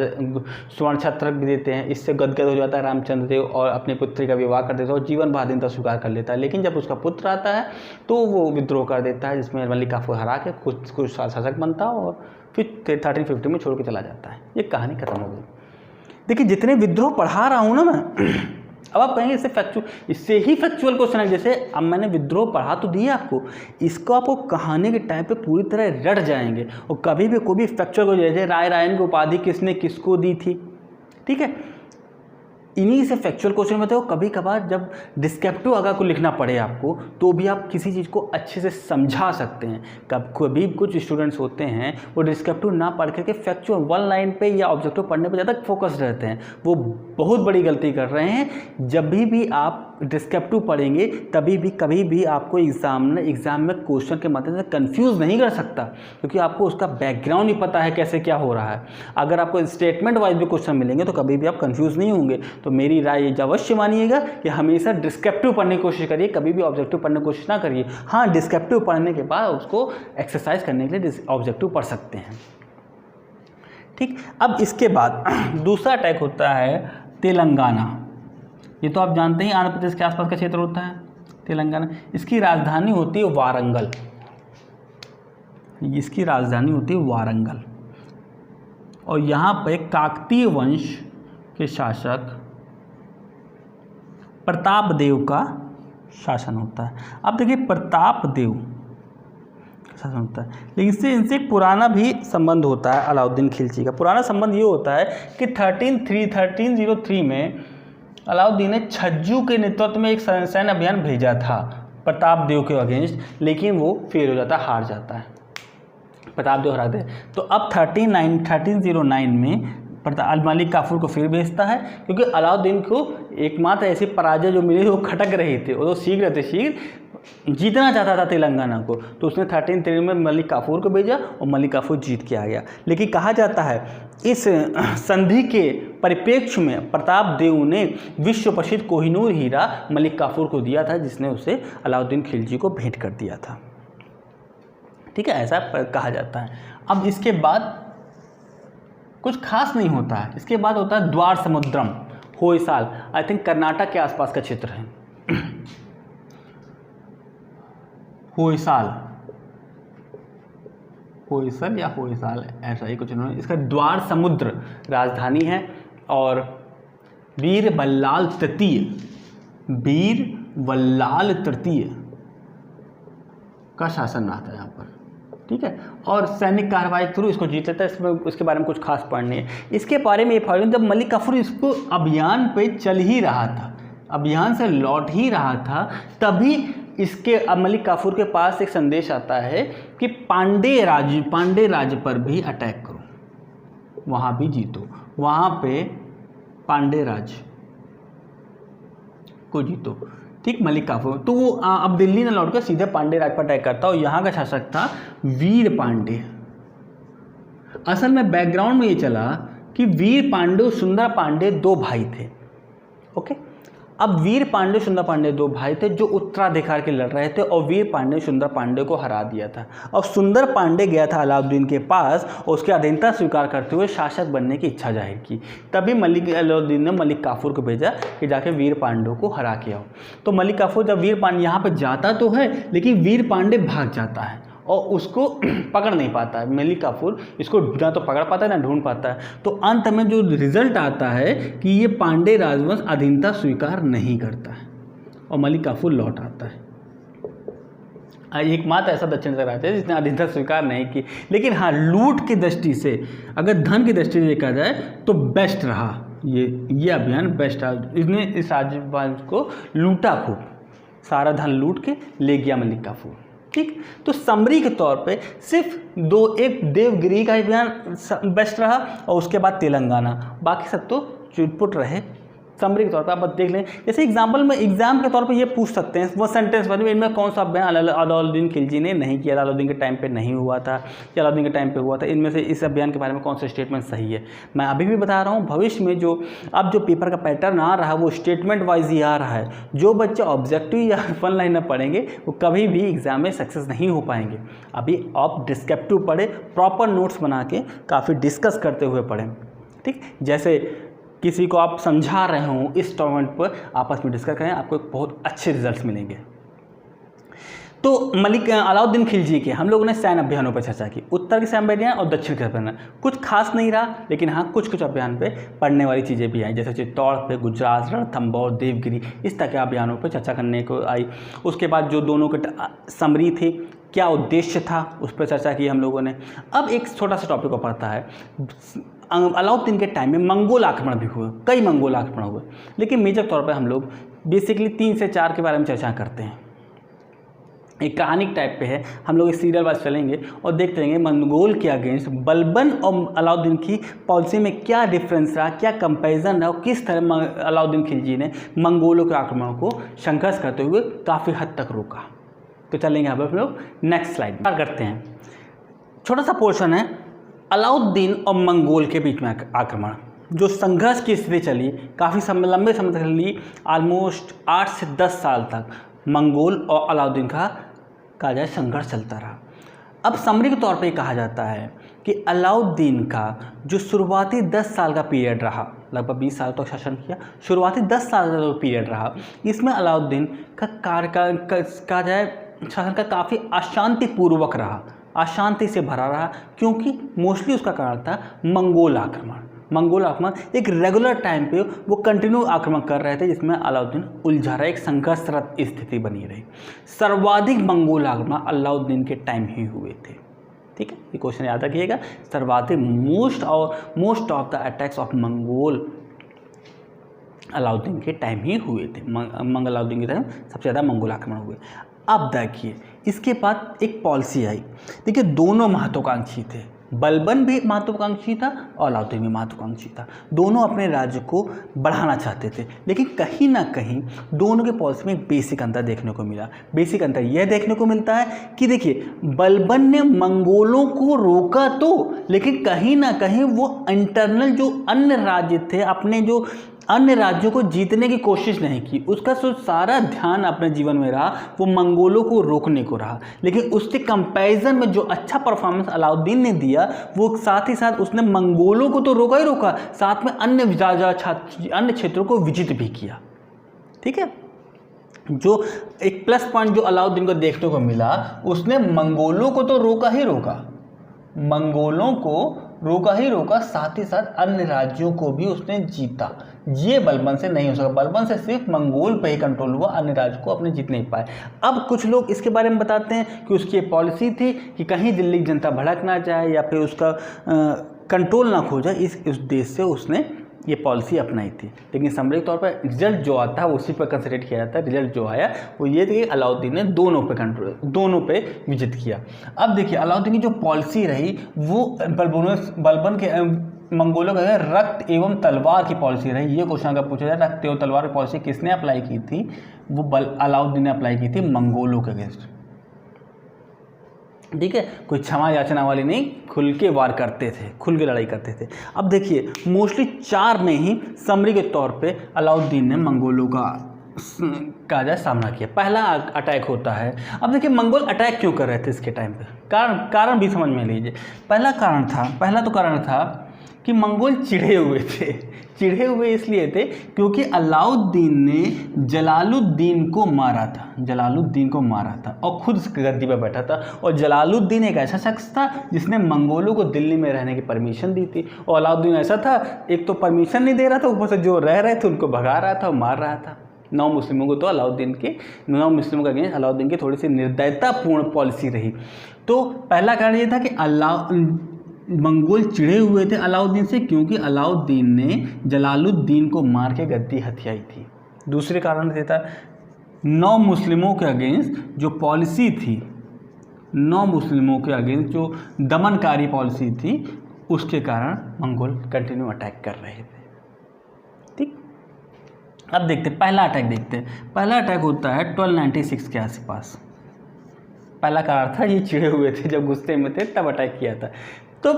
स्वर्ण छत्रक भी देते हैं। इससे गदगद हो जाता है रामचंद्र देव और अपनी पुत्री का विवाह कर देता है और जीवन भर अधीनता स्वीकार कर लेता है। लेकिन जब उसका पुत्र आता है तो वो विद्रोह कर देता है, जिसमें मलिक काफूर हरा के खुद शासक बनता है और फिर 1350 में छोड़ के चला जाता है। ये कहानी खत्म हो गई। देखिए जितने विद्रोह पढ़ा रहा हूँ ना मैं, अब आप कहेंगे इससे ही फैक्चुअल क्वेश्चन है। जैसे अब मैंने विद्रोह पढ़ा तो दिया आपको, इसको आपको कहानी के टाइम पे पूरी तरह रट जाएंगे और कभी भी कोई भी फैक्चुअल को, जैसे रायन की उपाधि किसने किसको दी थी, ठीक है, इन्हीं से फैक्चुअल क्वेश्चन में। तो कभी कभार जब डिस्क्रिप्टिव अगर को लिखना पड़े आपको, तो भी आप किसी चीज़ को अच्छे से समझा सकते हैं। कभी कुछ स्टूडेंट्स होते हैं वो डिस्क्रिप्टिव ना पढ़ करके फैक्चुअल 1 लाइन पे या ऑब्जेक्टिव पढ़ने पे ज़्यादा फोकस रहते हैं, वो बहुत बड़ी गलती कर रहे हैं। जब भी आप डिस्क्रिप्टिव पढ़ेंगे तभी भी कभी भी आपको एग्ज़ाम में क्वेश्चन के माध्यम से कंफ्यूज नहीं कर सकता, क्योंकि आपको उसका बैकग्राउंड ही पता है कैसे क्या हो रहा है। अगर आपको स्टेटमेंट वाइज भी क्वेश्चन मिलेंगे तो कभी भी आप कंफ्यूज नहीं होंगे। तो मेरी राय ये अवश्य मानिएगा कि हमेशा डिस्क्रिप्टिव पढ़ने की कोशिश करिए, कभी भी ऑब्जेक्टिव पढ़ने की कोशिश ना करिए। हाँ, डिस्क्रिप्टिव पढ़ने के बाद उसको एक्सरसाइज करने के लिए ऑब्जेक्टिव पढ़ सकते हैं, ठीक। अब इसके बाद दूसरा अटैक होता है तेलंगाना। ये तो आप जानते हैं आंध्र प्रदेश के आसपास का क्षेत्र होता है तेलंगाना। इसकी राजधानी होती है वारंगल, इसकी राजधानी होती है वारंगल और यहाँ पर काकतीय वंश के शासक प्रताप देव का शासन होता है। अब देखिए प्रताप देव का शासन होता है, लेकिन इनसे एक पुराना भी संबंध होता है अलाउद्दीन खिलजी का। पुराना संबंध ये होता है कि 1303 में अलाउद्दीन ने छज्जू के नेतृत्व में एक सैन्य अभियान भेजा था प्रताप देव के अगेंस्ट, लेकिन वो फेल हो जाता है, हार जाता है, प्रताप देव हरा दे। तो अब 1309 में मलिक काफूर को फिर भेजता है, क्योंकि अलाउद्दीन को एकमात्र ऐसी पराजय जो मिली वो खटक रही थी, वो तो शीघ्र जीतना चाहता था तेलंगाना को। तो उसने 1303 में मलिक काफूर को भेजा और मलिक काफूर जीत के आ गया। लेकिन कहा जाता है इस संधि के परिप्रेक्ष्य में प्रताप देव ने विश्व प्रसिद्ध कोहिनूर हीरा मलिक काफूर को दिया था, जिसने उसे अलाउद्दीन खिलजी को भेंट कर दिया था, ठीक है, ऐसा कहा जाता है। अब इसके बाद कुछ खास नहीं होता है। इसके बाद होता है द्वार समुद्रम, होयसाल, आई थिंक कर्नाटक के आसपास का क्षेत्र है। होयसाल या होयसाल ऐसा ही कुछ उन्होंने, इसका द्वार समुद्र राजधानी है और वीर बल्लाल तृतीय का शासन रहा था यहाँ पर। ठीक है, और सैनिक कार्रवाई के थ्रू इसको जीत लेता है। इसमें उसके बारे में कुछ खास पॉइंट नहीं है। इसके बारे में ये पॉइंट, जब मलिक काफूर इसको अभियान पे चल ही रहा था, अभियान से लौट ही रहा था, तभी इसके मलिक काफूर के पास एक संदेश आता है कि पांडे राज्य पर भी अटैक करो, वहाँ भी जीतो, वहाँ पे पांडे राज्य को जीतो। ठीक, मलिक काफूर तो वो अब दिल्ली न लौटकर सीधे पांडे राज पर अटैक करता और यहाँ का शासक था वीर पांडे। असल में बैकग्राउंड में ये चला कि वीर पांडे और सुंदर पांडे दो भाई थे। ओके, अब वीर पांडे सुंदर पांडे दो भाई थे जो उत्तराधिकार के लड़ रहे थे, और वीर पांडे सुंदर पांडे को हरा दिया था। और सुंदर पांडे गया था अलाउद्दीन के पास और उसकी अधीनता स्वीकार करते हुए शासक बनने की इच्छा जाहिर की। तभी अलाउद्दीन ने मलिक काफूर को भेजा कि जाके वीर पांडे को हरा के आओ। तो मलिक काफूर जब वीर पांडे यहाँ पर जाता तो है, लेकिन वीर पांडे भाग जाता है और उसको पकड़ नहीं पाता है। मलिक काफूर इसको ना तो पकड़ पाता है ना ढूंढ पाता है। तो अंत में जो रिजल्ट आता है कि ये पांडे राजवंश अधीनता स्वीकार नहीं करता है और मलिक काफूर लौट आता है। एकमात्र ऐसा दक्षिण राज्य है जिसने अधीनता स्वीकार नहीं की। लेकिन हाँ, लूट की दृष्टि से, अगर धन की दृष्टि से देखा जाए तो बेस्ट रहा ये अभियान, बेस्ट रहा। इसने इस राज्यवंश को लूटा, खूब सारा धन लूट के ले गया मलिक काफूर। ठीक, तो समरी के तौर पे सिर्फ एक देवगिरी का अभियान बेस्ट रहा और उसके बाद तेलंगाना, बाकी सब तो चुटपुट रहे। समरी के तौर पे आप देख लें, जैसे एग्जाम्पल में एग्जाम के तौर पे ये पूछ सकते हैं, वो सेंटेंस बने इनमें कौन सा अभियान अलाउद्दीन खिलजी ने नहीं किया, अलाउद्दीन के टाइम पे नहीं हुआ था या अलाउद्दीन के टाइम पे हुआ था, इनमें से इस अभियान के बारे में कौन सा स्टेटमेंट सही है। मैं अभी भी बता रहा हूँ, भविष्य में जो अब जो पेपर का पैटर्न आ रहा है वो स्टेटमेंट वाइज ही आ रहा है। जो बच्चे ऑब्जेक्टिव या वन लाइनर पढ़ेंगे वो कभी भी एग्जाम में सक्सेस नहीं हो पाएंगे। अभी आप डिस्क्रिप्टिव पढ़े, प्रॉपर नोट्स बना के काफ़ी डिस्कस करते हुए पढ़ें। ठीक, जैसे किसी को आप समझा रहे हो इस टॉपिक पर आपस में डिस्कस करें, आपको बहुत अच्छे रिजल्ट्स मिलेंगे। तो अलाउद्दीन खिलजी के हम लोगों ने सैन्य अभियानों पर चर्चा की, उत्तर के सैन्य अभियान और दक्षिण के अभियान। कुछ खास नहीं रहा, लेकिन हाँ कुछ अभियान पे पढ़ने वाली चीज़ें भी आई, जैसे चित्तौड़ पे, गुजरात, रणथंभौर, देवगिरी, इस तरह के अभियानों पर चर्चा करने को आई। उसके बाद जो दोनों के समरी थे, क्या उद्देश्य था, उस पर चर्चा की हम लोगों ने। अब एक छोटा सा टॉपिक को पढ़ता है, अलाउद्दीन के टाइम में मंगोल आक्रमण भी हुए, कई मंगोल आक्रमण हुए, लेकिन मेजर तौर पर हम लोग बेसिकली 3 से 4 के बारे में चर्चा करते हैं। एक कहानी टाइप पे है, हम लोग इस सीरियल वाइज चलेंगे और देखते रहेंगे मंगोल के अगेंस्ट बलबन और अलाउद्दीन की पॉलिसी में क्या डिफरेंस रहा, क्या कंपैरिजन रहा और किस तरह अलाउद्दीन खिलजी ने मंगोलों के आक्रमण को संघर्ष करते हुए काफ़ी हद तक रोका। तो चलेंगे अब हम लोग नेक्स्ट स्लाइड में करते हैं। छोटा सा पोर्शन है अलाउद्दीन और मंगोल के बीच में आक्रमण, जो संघर्ष की स्थिति चली, काफ़ी लंबे समय तक चली, ऑलमोस्ट 8 से 10 साल तक मंगोल और अलाउद्दीन का जो संघर्ष चलता रहा। अब समरी के तौर पे कहा जाता है कि अलाउद्दीन का जो शुरुआती 10 साल का पीरियड रहा, लगभग 20 साल तक शासन किया, शुरुआती 10 साल का जो पीरियड रहा, इसमें अलाउद्दीन का शासन का काफ़ी अशांतिपूर्वक रहा, अशांति से भरा रहा, क्योंकि मोस्टली उसका कारण था मंगोल आक्रमण। मंगोल आक्रमण एक रेगुलर टाइम पे वो कंटिन्यू आक्रमण कर रहे थे, जिसमें अलाउद्दीन उलझा रहा, एक संघर्षरत स्थिति बनी रही। सर्वाधिक मंगोल आक्रमण अलाउद्दीन के टाइम ही हुए थे। ठीक है, ये क्वेश्चन याद रखिएगा, सर्वाधिक most of the attacks of Mongol Alauddin के टाइम ही हुए थे। अलाउद्दीन के टाइम सबसे ज़्यादा मंगोल आक्रमण हुए। अब देखिए इसके बाद एक पॉलिसी आई। देखिए दोनों महत्वाकांक्षी थे, बलबन भी महत्वाकांक्षी था और अलाउद्दीन भी महत्वाकांक्षी था। दोनों अपने राज्य को बढ़ाना चाहते थे, लेकिन कहीं ना कहीं दोनों के पॉलिसी में एक बेसिक अंतर देखने को मिला। बेसिक अंतर यह देखने को मिलता है कि देखिए बलबन ने मंगोलों को रोका तो, लेकिन कहीं ना कहीं वो इंटरनल जो अन्य राज्य थे, अपने जो अन्य राज्यों को जीतने की कोशिश नहीं की। उसका सारा ध्यान अपने जीवन में रहा वो मंगोलों को रोकने को रहा। लेकिन उसके कंपैरिजन में जो अच्छा परफॉर्मेंस अलाउद्दीन ने दिया, वो साथ ही साथ उसने मंगोलों को तो रोका ही रोका, साथ में अन्य क्षेत्रों को विजित भी किया। ठीक है, जो एक प्लस पॉइंट जो अलाउद्दीन को देखने को मिला, उसने मंगोलों को तो रोका ही रोका, मंगोलों को रोका ही रोका, साथ ही साथ अन्य राज्यों को भी उसने जीता। ये बलबन से नहीं हो सका। बलबन से सिर्फ मंगोल पे ही कंट्रोल हुआ, अन्य राज्य को अपने जीत नहीं पाए। अब कुछ लोग इसके बारे में बताते हैं कि उसकी पॉलिसी थी कि कहीं दिल्ली की जनता भड़क ना जाए या फिर उसका कंट्रोल ना खो जाए, इस उद्देश्य से उसने ये पॉलिसी अपनाई थी। लेकिन सामरिक तौर पर रिजल्ट जो आता है उसी पर कंसिडर किया जाता है। रिजल्ट जो आया वो ये था कि अलाउद्दीन ने दोनों पे विजित किया। अब देखिए अलाउद्दीन की जो पॉलिसी रही वो बलबन के मंगोलों का रक्त एवं तलवार की पॉलिसी रही। ये क्वेश्चन अगर पूछा जाए रक्त एवं तलवार की पॉलिसी किसने अप्लाई की थी, वो अलाउद्दीन ने अप्लाई की थी मंगोलों के अगेंस्ट। ठीक है, कोई क्षमा याचना वाली नहीं, खुल के वार करते थे, खुल के लड़ाई करते थे। अब देखिए मोस्टली 4 में ही समरी के तौर पे अलाउद्दीन ने मंगोलों का जो सामना किया। पहला अटैक होता है। अब देखिए मंगोल अटैक क्यों कर रहे थे इसके टाइम पे, कारण भी समझ में लीजिए। पहला तो कारण था कि मंगोल चिढ़े हुए इसलिए थे क्योंकि अलाउद्दीन ने जलालुद्दीन को मारा था और खुद गद्दी पर बैठा था। और जलालुद्दीन एक ऐसा शख्स था जिसने मंगोलों को दिल्ली में रहने की परमिशन दी थी, और अलाउद्दीन ऐसा था एक तो परमिशन नहीं दे रहा था, ऊपर से जो रह रहे थे उनको भगा रहा था और मार रहा था। 9 मुस्लिमों को तो नौ मुस्लिमों का अगेंस्ट अलाउद्दीन की थोड़ी सी निर्दयतापूर्ण पॉलिसी रही। तो पहला कारण ये था कि मंगोल चिढ़े हुए थे अलाउद्दीन से क्योंकि अलाउद्दीन ने जलालुद्दीन को मार के गद्दी हथियाई थी। दूसरे कारण ये था 9 मुस्लिमों के अगेंस्ट जो पॉलिसी थी, 9 मुस्लिमों के अगेंस्ट जो दमनकारी पॉलिसी थी, उसके कारण मंगोल कंटिन्यू अटैक कर रहे थे। ठीक, अब देखते पहला अटैक होता है 1296 के आसपास। पहला कारण था ये चिढ़े हुए थे, जब गुस्से में थे तब अटैक किया था। तो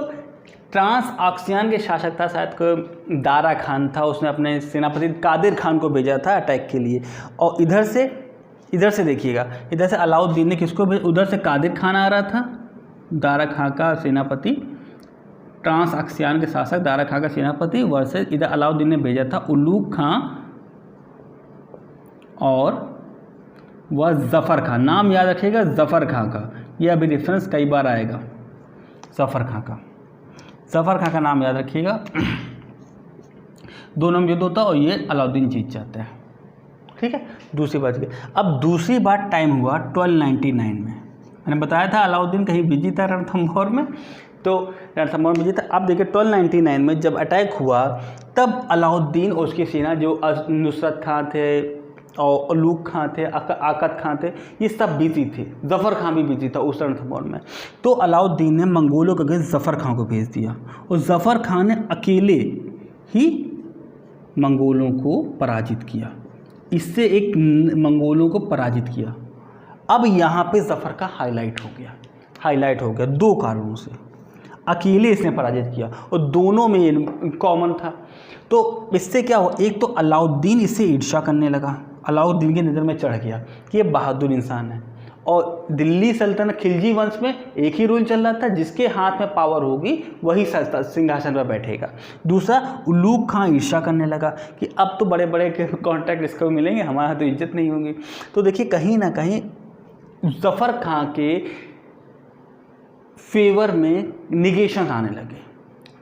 ट्रांस ऑक्सियान के शासक था शायद को दारा खान था, उसने अपने सेनापति कादिर खान को भेजा था अटैक के लिए। और इधर से देखिएगा, इधर से अलाउद्दीन ने किसको भेजा, उधर से कादिर खान आ रहा था, दारा खान का सेनापति, ट्रांस ऑक्सियान के शासक दारा खान का सेनापति, वर्सेस इधर अलाउद्दीन ने भेजा था उलूग खां और वह जफ़र खां। नाम याद रखिएगा जफ़र खां का, यह अभी रेफरेंस कई बार आएगा। जफ़र खां का नाम याद रखिएगा। दोनों में युद्ध होता है और ये अलाउद्दीन जीत जाता है। ठीक है, दूसरी बात। अब दूसरी बार टाइम हुआ 1299 में। मैंने बताया था अलाउद्दीन कहीं बिजी था रणथंभौर में, तो रणथंभौर में बिजी था। अब देखिए 1299 में जब अटैक हुआ तब अलाउद्दीन और उसकी सेना जो नुसरत खां थे और उलूग खां थे, आकत खां थे, ये सब बिजी थे। जफ़र खां भी बिजी था उस रणथंभौर में। तो अलाउद्दीन ने मंगोलों के अगेंस्ट जफ़र खां को भेज दिया और जफ़र खां ने अकेले ही मंगोलों को पराजित किया। इससे एक मंगोलों को पराजित किया। अब यहाँ पे जफ़र का हाईलाइट हो गया 2 कारणों से। अकेले इसने पराजित किया और दोनों में ये कॉमन था। तो इससे क्या हुआ, एक तो अलाउद्दीन इससे ईर्ष्या करने लगा, अलाउद्दीन की नज़र में चढ़ गया कि ये बहादुर इंसान है। और दिल्ली सल्तनत खिलजी वंश में एक ही रूल चल रहा था, जिसके हाथ में पावर होगी वही सिंहासन पर बैठेगा। दूसरा, उलूग खां ईर्ष्या करने लगा कि अब तो बड़े बड़े कॉन्ट्रैक्ट इसको मिलेंगे, हमारा तो इज्जत नहीं होगी। तो देखिए कहीं ना कहीं जफ़र खां के फेवर में निगेशन आने लगे।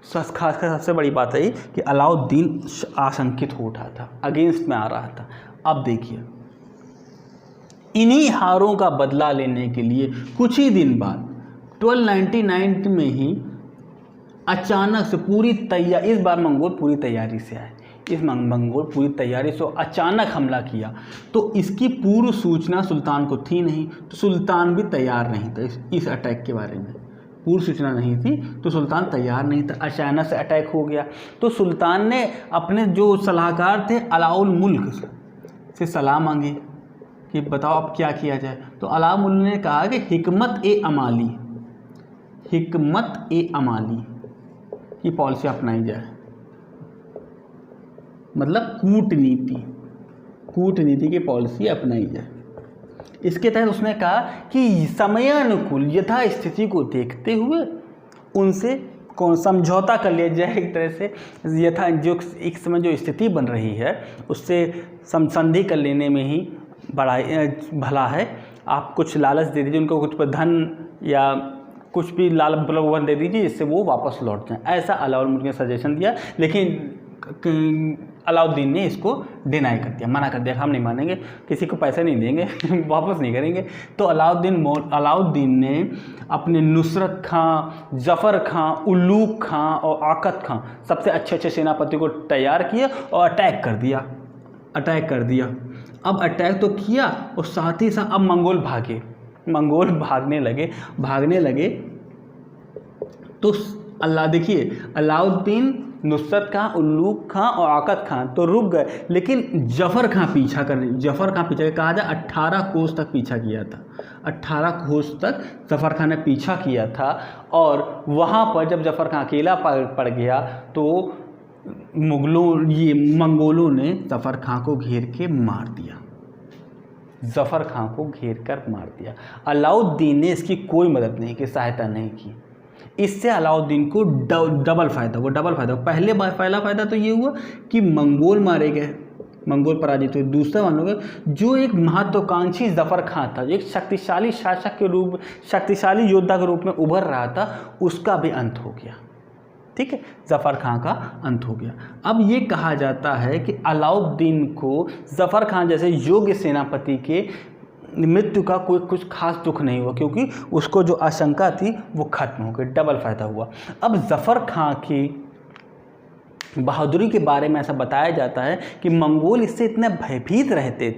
खासकर सबसे बड़ी बात है कि अलाउद्दीन आशंकित हो उठा था, अगेंस्ट में आ रहा था। अब देखिए इन्हीं हारों का बदला लेने के लिए कुछ ही दिन बाद 1299 में ही अचानक से इस बार मंगोल पूरी तैयारी से आए। मंगोल पूरी तैयारी से अचानक हमला किया, तो इसकी पूर्व सूचना सुल्तान को थी नहीं, तो सुल्तान भी तैयार नहीं था इस अटैक के बारे में। पूर्व सूचना नहीं थी तो सुल्तान तैयार नहीं था, अचानक से अटैक हो गया। तो सुल्तान ने अपने जो सलाहकार थे अलाउल मुल्क से सलाह मांगी कि बताओ अब क्या किया जाए। तो अलाउल मुल्क ने कहा कि हिकमत ए अमाली की पॉलिसी अपनाई जाए, मतलब कूटनीति की पॉलिसी अपनाई जाए। इसके तहत उसने कहा कि समयानुकूल यथा स्थिति को देखते हुए उनसे समझौता कर लिया जाए, एक तरह से यथा जो एक समय जो स्थिति बन रही है उससे संधि कर लेने में ही भला है। आप कुछ लालच दे दीजिए उनको, कुछ धन या कुछ भी प्रलोभन दे दीजिए जिससे वो वापस लौट जाएं। ऐसा अलाउल मुल्क ने सजेशन दिया, लेकिन अलाउद्दीन ने इसको डिनाई कर दिया, मना कर दिया, हम नहीं मानेंगे, किसी को पैसे नहीं देंगे वापस नहीं करेंगे। तो अलाउद्दीन ने अपने नुसरत खां, ज़फ़र खां, उल्लूग खां और आकत खां सबसे अच्छे सेनापति को तैयार किया और अटैक कर दिया। अब अटैक तो किया और साथ ही साथ अब मंगोल भागने लगे। तो देखिए अलाउद्दीन, नुसरत खां, उल्लूग खां और आकत खां तो रुक गए, लेकिन जफ़र खां पीछा कहा जाए 18 कोस तक पीछा किया था। 18 कोस तक जफ़र खां ने पीछा किया था और वहाँ पर जब जफ़र खां अकेला पड़ गया तो मंगोलों ने जफ़र खां को घेर कर मार दिया। अलाउद्दीन ने इसकी कोई मदद नहीं की, सहायता नहीं की। इससे अलाउद्दीन को डबल फ़ायदा हुआ। पहला फ़ायदा तो ये हुआ कि मंगोल मारे गए, मंगोल पराजित हुए। दूसरा मान लो जो एक महत्वाकांक्षी जफ़र खां था, जो एक शक्तिशाली शासक के रूप, शक्तिशाली योद्धा के रूप में उभर रहा था, उसका भी अंत हो गया। ठीक है, जफ़र खां का अंत हो गया। अब ये कहा जाता है कि अलाउद्दीन को जफ़र खां जैसे योग्य सेनापति के मृत्यु का कोई कुछ खास दुख नहीं हुआ, क्योंकि उसको जो आशंका थी वो खत्म हो गई, डबल फ़ायदा हुआ। अब जफ़र खां की बहादुरी के बारे में ऐसा बताया जाता है कि मंगोल इससे इतने भयभीत रहते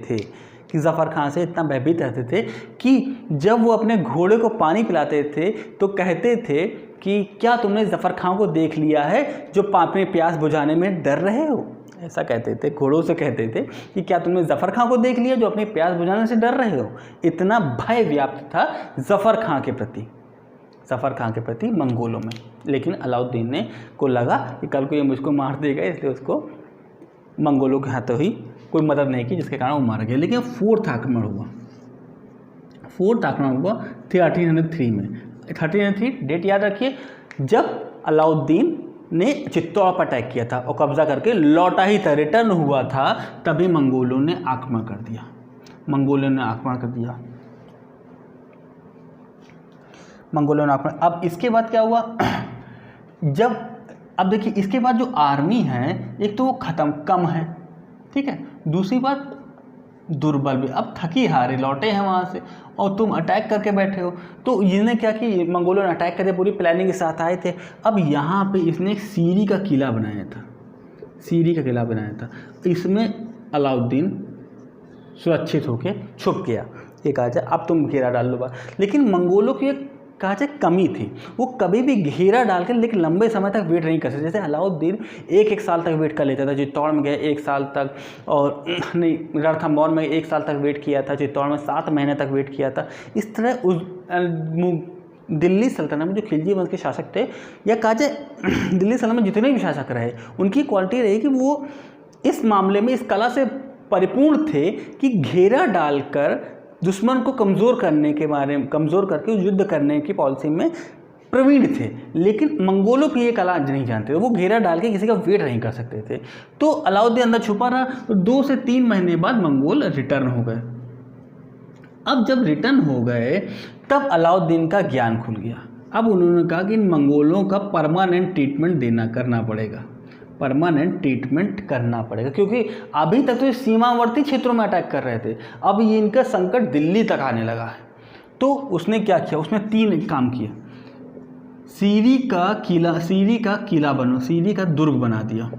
थे कि जब वो अपने घोड़े को पानी पिलाते थे तो कहते थे कि क्या तुमने जफ़र खां को देख लिया है जो अपने प्यास बुझाने में डर रहे हो। ऐसा कहते थे, घोड़ों से कहते थे कि क्या तुमने जफ़र खां को देख लिया जो अपनी प्यास बुझाने से डर रहे हो। इतना भय व्याप्त था जफ़र खां के प्रति मंगोलों में। लेकिन अलाउद्दीन को लगा कि कल को ये मुझको मार देगा, इसलिए उसको मंगोलों के हाथों ही कोई मदद नहीं की, जिसके कारण वो मारा गया। लेकिन फोर्थ आक्रमण हुआ 1303 में। 1303 डेट याद रखिए, जब अलाउद्दीन ने चित्तौड़ पर अटैक किया था और कब्जा करके लौटा ही था, रिटर्न हुआ था, तभी मंगोलों ने आक्रमण कर दिया। अब इसके बाद क्या हुआ अब देखिए इसके बाद जो आर्मी है, एक तो वो कम है, ठीक है, दूसरी बात दुर्बल भी, अब थकी हारे लौटे हैं वहाँ से और तुम अटैक करके बैठे हो। तो इसने क्या कि मंगोलों ने अटैक करके पूरी प्लानिंग के साथ आए थे। अब यहाँ पे इसने एक सीरी का किला बनाया था। इसमें अलाउद्दीन सुरक्षित होके छुप गया। ये कहा जाए अब तुम घेरा डाल लो। लेकिन मंगोलों की एक कहा जाए कमी थी, वो कभी भी घेरा डालकर लेकिन लंबे समय तक वेट नहीं कर सकते। जैसे अलाउद्दीन एक साल तक वेट कर लेता था, चित्तौड़ में गए 1 साल तक, और नहीं रणथंभौर में 1 साल तक वेट किया था, चित्तौड़ में 7 महीने तक वेट किया था। इस तरह उस दिल्ली सल्तनत में जो खिलजी वंश के शासक थे, या कहा जाए दिल्ली सल्तनत में जितने भी शासक रहे, उनकी क्वालिटी रही कि वो इस मामले में इस कला से परिपूर्ण थे कि घेरा डालकर दुश्मन को कमज़ोर करके युद्ध करने की पॉलिसी में प्रवीण थे। लेकिन मंगोलों की ये कला नहीं जानते थे, वो घेरा डाल के किसी का वेट नहीं कर सकते थे। तो अलाउद्दीन अंदर छुपा रहा, तो 2 से 3 महीने बाद मंगोल रिटर्न हो गए। अब जब रिटर्न हो गए तब अलाउद्दीन का ज्ञान खुल गया। अब उन्होंने कहा कि इन मंगोलों का परमानेंट ट्रीटमेंट करना पड़ेगा, क्योंकि अभी तक तो ये सीमावर्ती क्षेत्रों में अटैक कर रहे थे, अब ये इनका संकट दिल्ली तक आने लगा है। तो उसने क्या किया, उसने 3 काम किए। सीरी का दुर्ग बना दिया,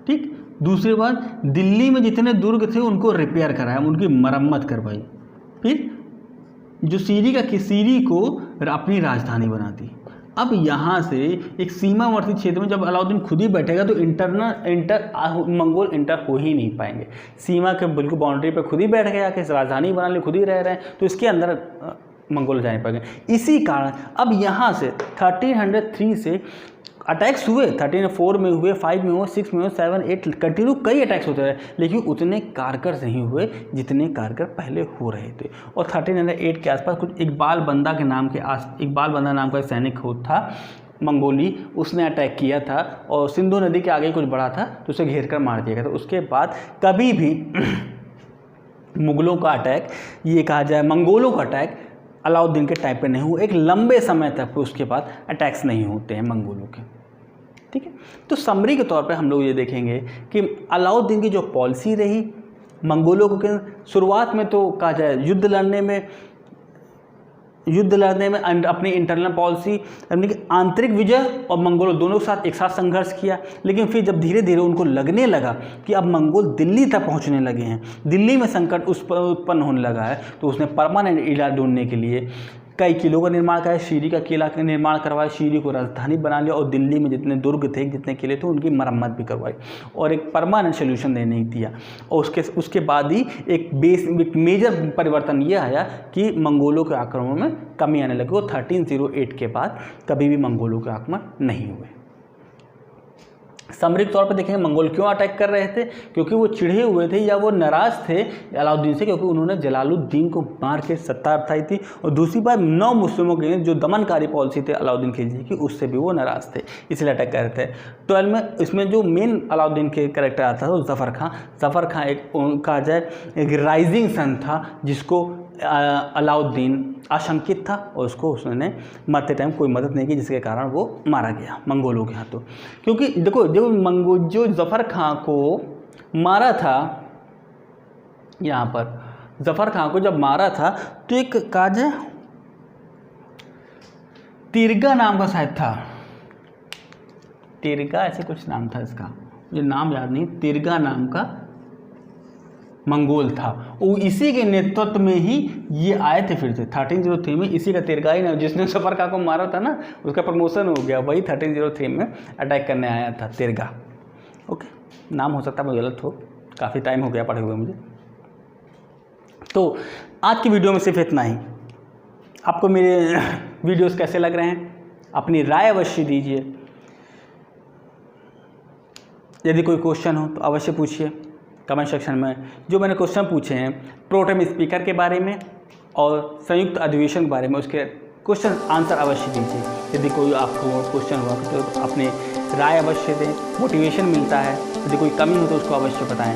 ठीक। दूसरी बात, दिल्ली में जितने दुर्ग थे उनको रिपेयर कराया, उनकी मरम्मत करवाई। फिर जो सीरी को अपनी राजधानी बना दी। अब यहाँ से एक सीमावर्ती क्षेत्र में जब अलाउद्दीन खुद ही बैठेगा तो मंगोल इंटर हो ही नहीं पाएंगे। सीमा के बिल्कुल बाउंड्री पर खुद ही बैठ गया कि राजधानी बना ली, खुद ही रह रहे हैं, तो इसके अंदर मंगोल जा नहीं पाएंगे। इसी कारण अब यहाँ से 1303 से अटैक्स हुए, 1304 में हुए, 5 में हुए, 6 में हुए, 7, 8 कंटिन्यू कई अटैक्स होते रहे, लेकिन उतने कारगर नहीं हुए जितने कारगर पहले हो रहे थे। और 1308 के आसपास कुछ इकबाल बंदा नाम का एक सैनिक था मंगोली, उसने अटैक किया था और सिंधु नदी के आगे कुछ बड़ा था तो उसे घेर कर मार दिया गया था। उसके बाद कभी भी मुगलों का अटैक, ये कहा जाए मंगोलों का अटैक अलाउद्दीन के टाइम पे नहीं हुआ। एक लंबे समय तक उसके बाद अटैक्स नहीं होते हैं मंगोलों के। ठीक है। तो समरी के तौर पे हम लोग ये देखेंगे कि अलाउद्दीन की जो पॉलिसी रही मंगोलों को, शुरुआत में तो कहा जाए युद्ध लड़ने में अपनी इंटरनल पॉलिसी, यानी कि आंतरिक विजय और मंगोलों दोनों के साथ एक साथ संघर्ष किया। लेकिन फिर जब धीरे धीरे उनको लगने लगा कि अब मंगोल दिल्ली तक पहुंचने लगे हैं, दिल्ली में संकट उत्पन्न होने लगा है, तो उसने परमानेंट इलाज ढूंढने के लिए कई किलों का निर्माण कराया, शीरी का किला का निर्माण करवाया, शीरी को राजधानी बना लिया और दिल्ली में जितने दुर्ग थे, जितने किले थे, उनकी मरम्मत भी करवाई और एक परमानेंट सोल्यूशन देने दिया। और उसके बाद ही एक मेजर परिवर्तन ये आया कि मंगोलों के आक्रमण में कमी आने लगी। वो 1308 के बाद कभी भी मंगोलों के आक्रमण नहीं हुए। सामरिक तौर पर देखेंगे मंगोल क्यों अटैक कर रहे थे, क्योंकि वो चिढ़े हुए थे या वो नाराज़ थे अलाउद्दीन से, क्योंकि उन्होंने जलालुद्दीन को मार के सत्ता उठाई थी। और दूसरी बात, 9 मुस्लिमों के जो दमनकारी पॉलिसी थे अलाउद्दीन खिलजी की, उससे भी वो नाराज़ थे, इसलिए अटैक कर रहे थे। 12 में इसमें जो मेन अलाउद्दीन के कैरेक्टर आता था वो ज़फ़र खां एक कहा जाए एक राइजिंग सन था, जिसको अलाउद्दीन आशंकित था और उसने मरते टाइम कोई मदद नहीं की, जिसके कारण वो मारा गया मंगोलों के हाथों। क्योंकि देखो जो ज़फ़र खां को मारा था, यहाँ पर ज़फ़र खां को जब मारा था तो एक काज है तिरगा नाम का शायद था, तिरगा ऐसे कुछ नाम था इसका, मुझे नाम याद नहीं, तिरगा नाम का मंगोल था। वो इसी के नेतृत्व में ही ये आए थे फिर से 1303 में। इसी का तिरगाई ना, जिसने ज़फ़र खां को मारा था ना, उसका प्रमोशन हो गया, वही 1303 में अटैक करने आया था, तिरगा। ओके, नाम हो सकता है मुझे गलत हो, काफ़ी टाइम हो गया पढ़े हुए मुझे। तो आज की वीडियो में सिर्फ इतना ही। आपको मेरे वीडियोस कैसे लग रहे हैं, अपनी राय अवश्य दीजिए। यदि कोई क्वेश्चन हो तो अवश्य पूछिए कमेंट सेक्शन में। जो मैंने क्वेश्चन पूछे हैं प्रोटेम स्पीकर के बारे में और संयुक्त अधिवेशन के बारे में, उसके क्वेश्चन आंसर अवश्य दीजिए। यदि कोई आपको क्वेश्चन हुआ तो अपने राय अवश्य दें, मोटिवेशन मिलता है। यदि कोई कमी हो तो उसको अवश्य बताएं।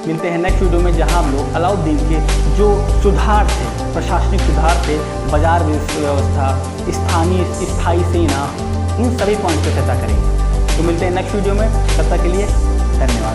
मिलते हैं नेक्स्ट वीडियो में, जहां हम लोग अलाउद्दीन के जो सुधार थे, प्रशासनिक सुधार थे, बाजार व्यवस्था, स्थायी सेना, इन सभी पॉइंट पर चर्चा करेंगे। तो मिलते हैं नेक्स्ट वीडियो में, तब तक के लिए धन्यवाद।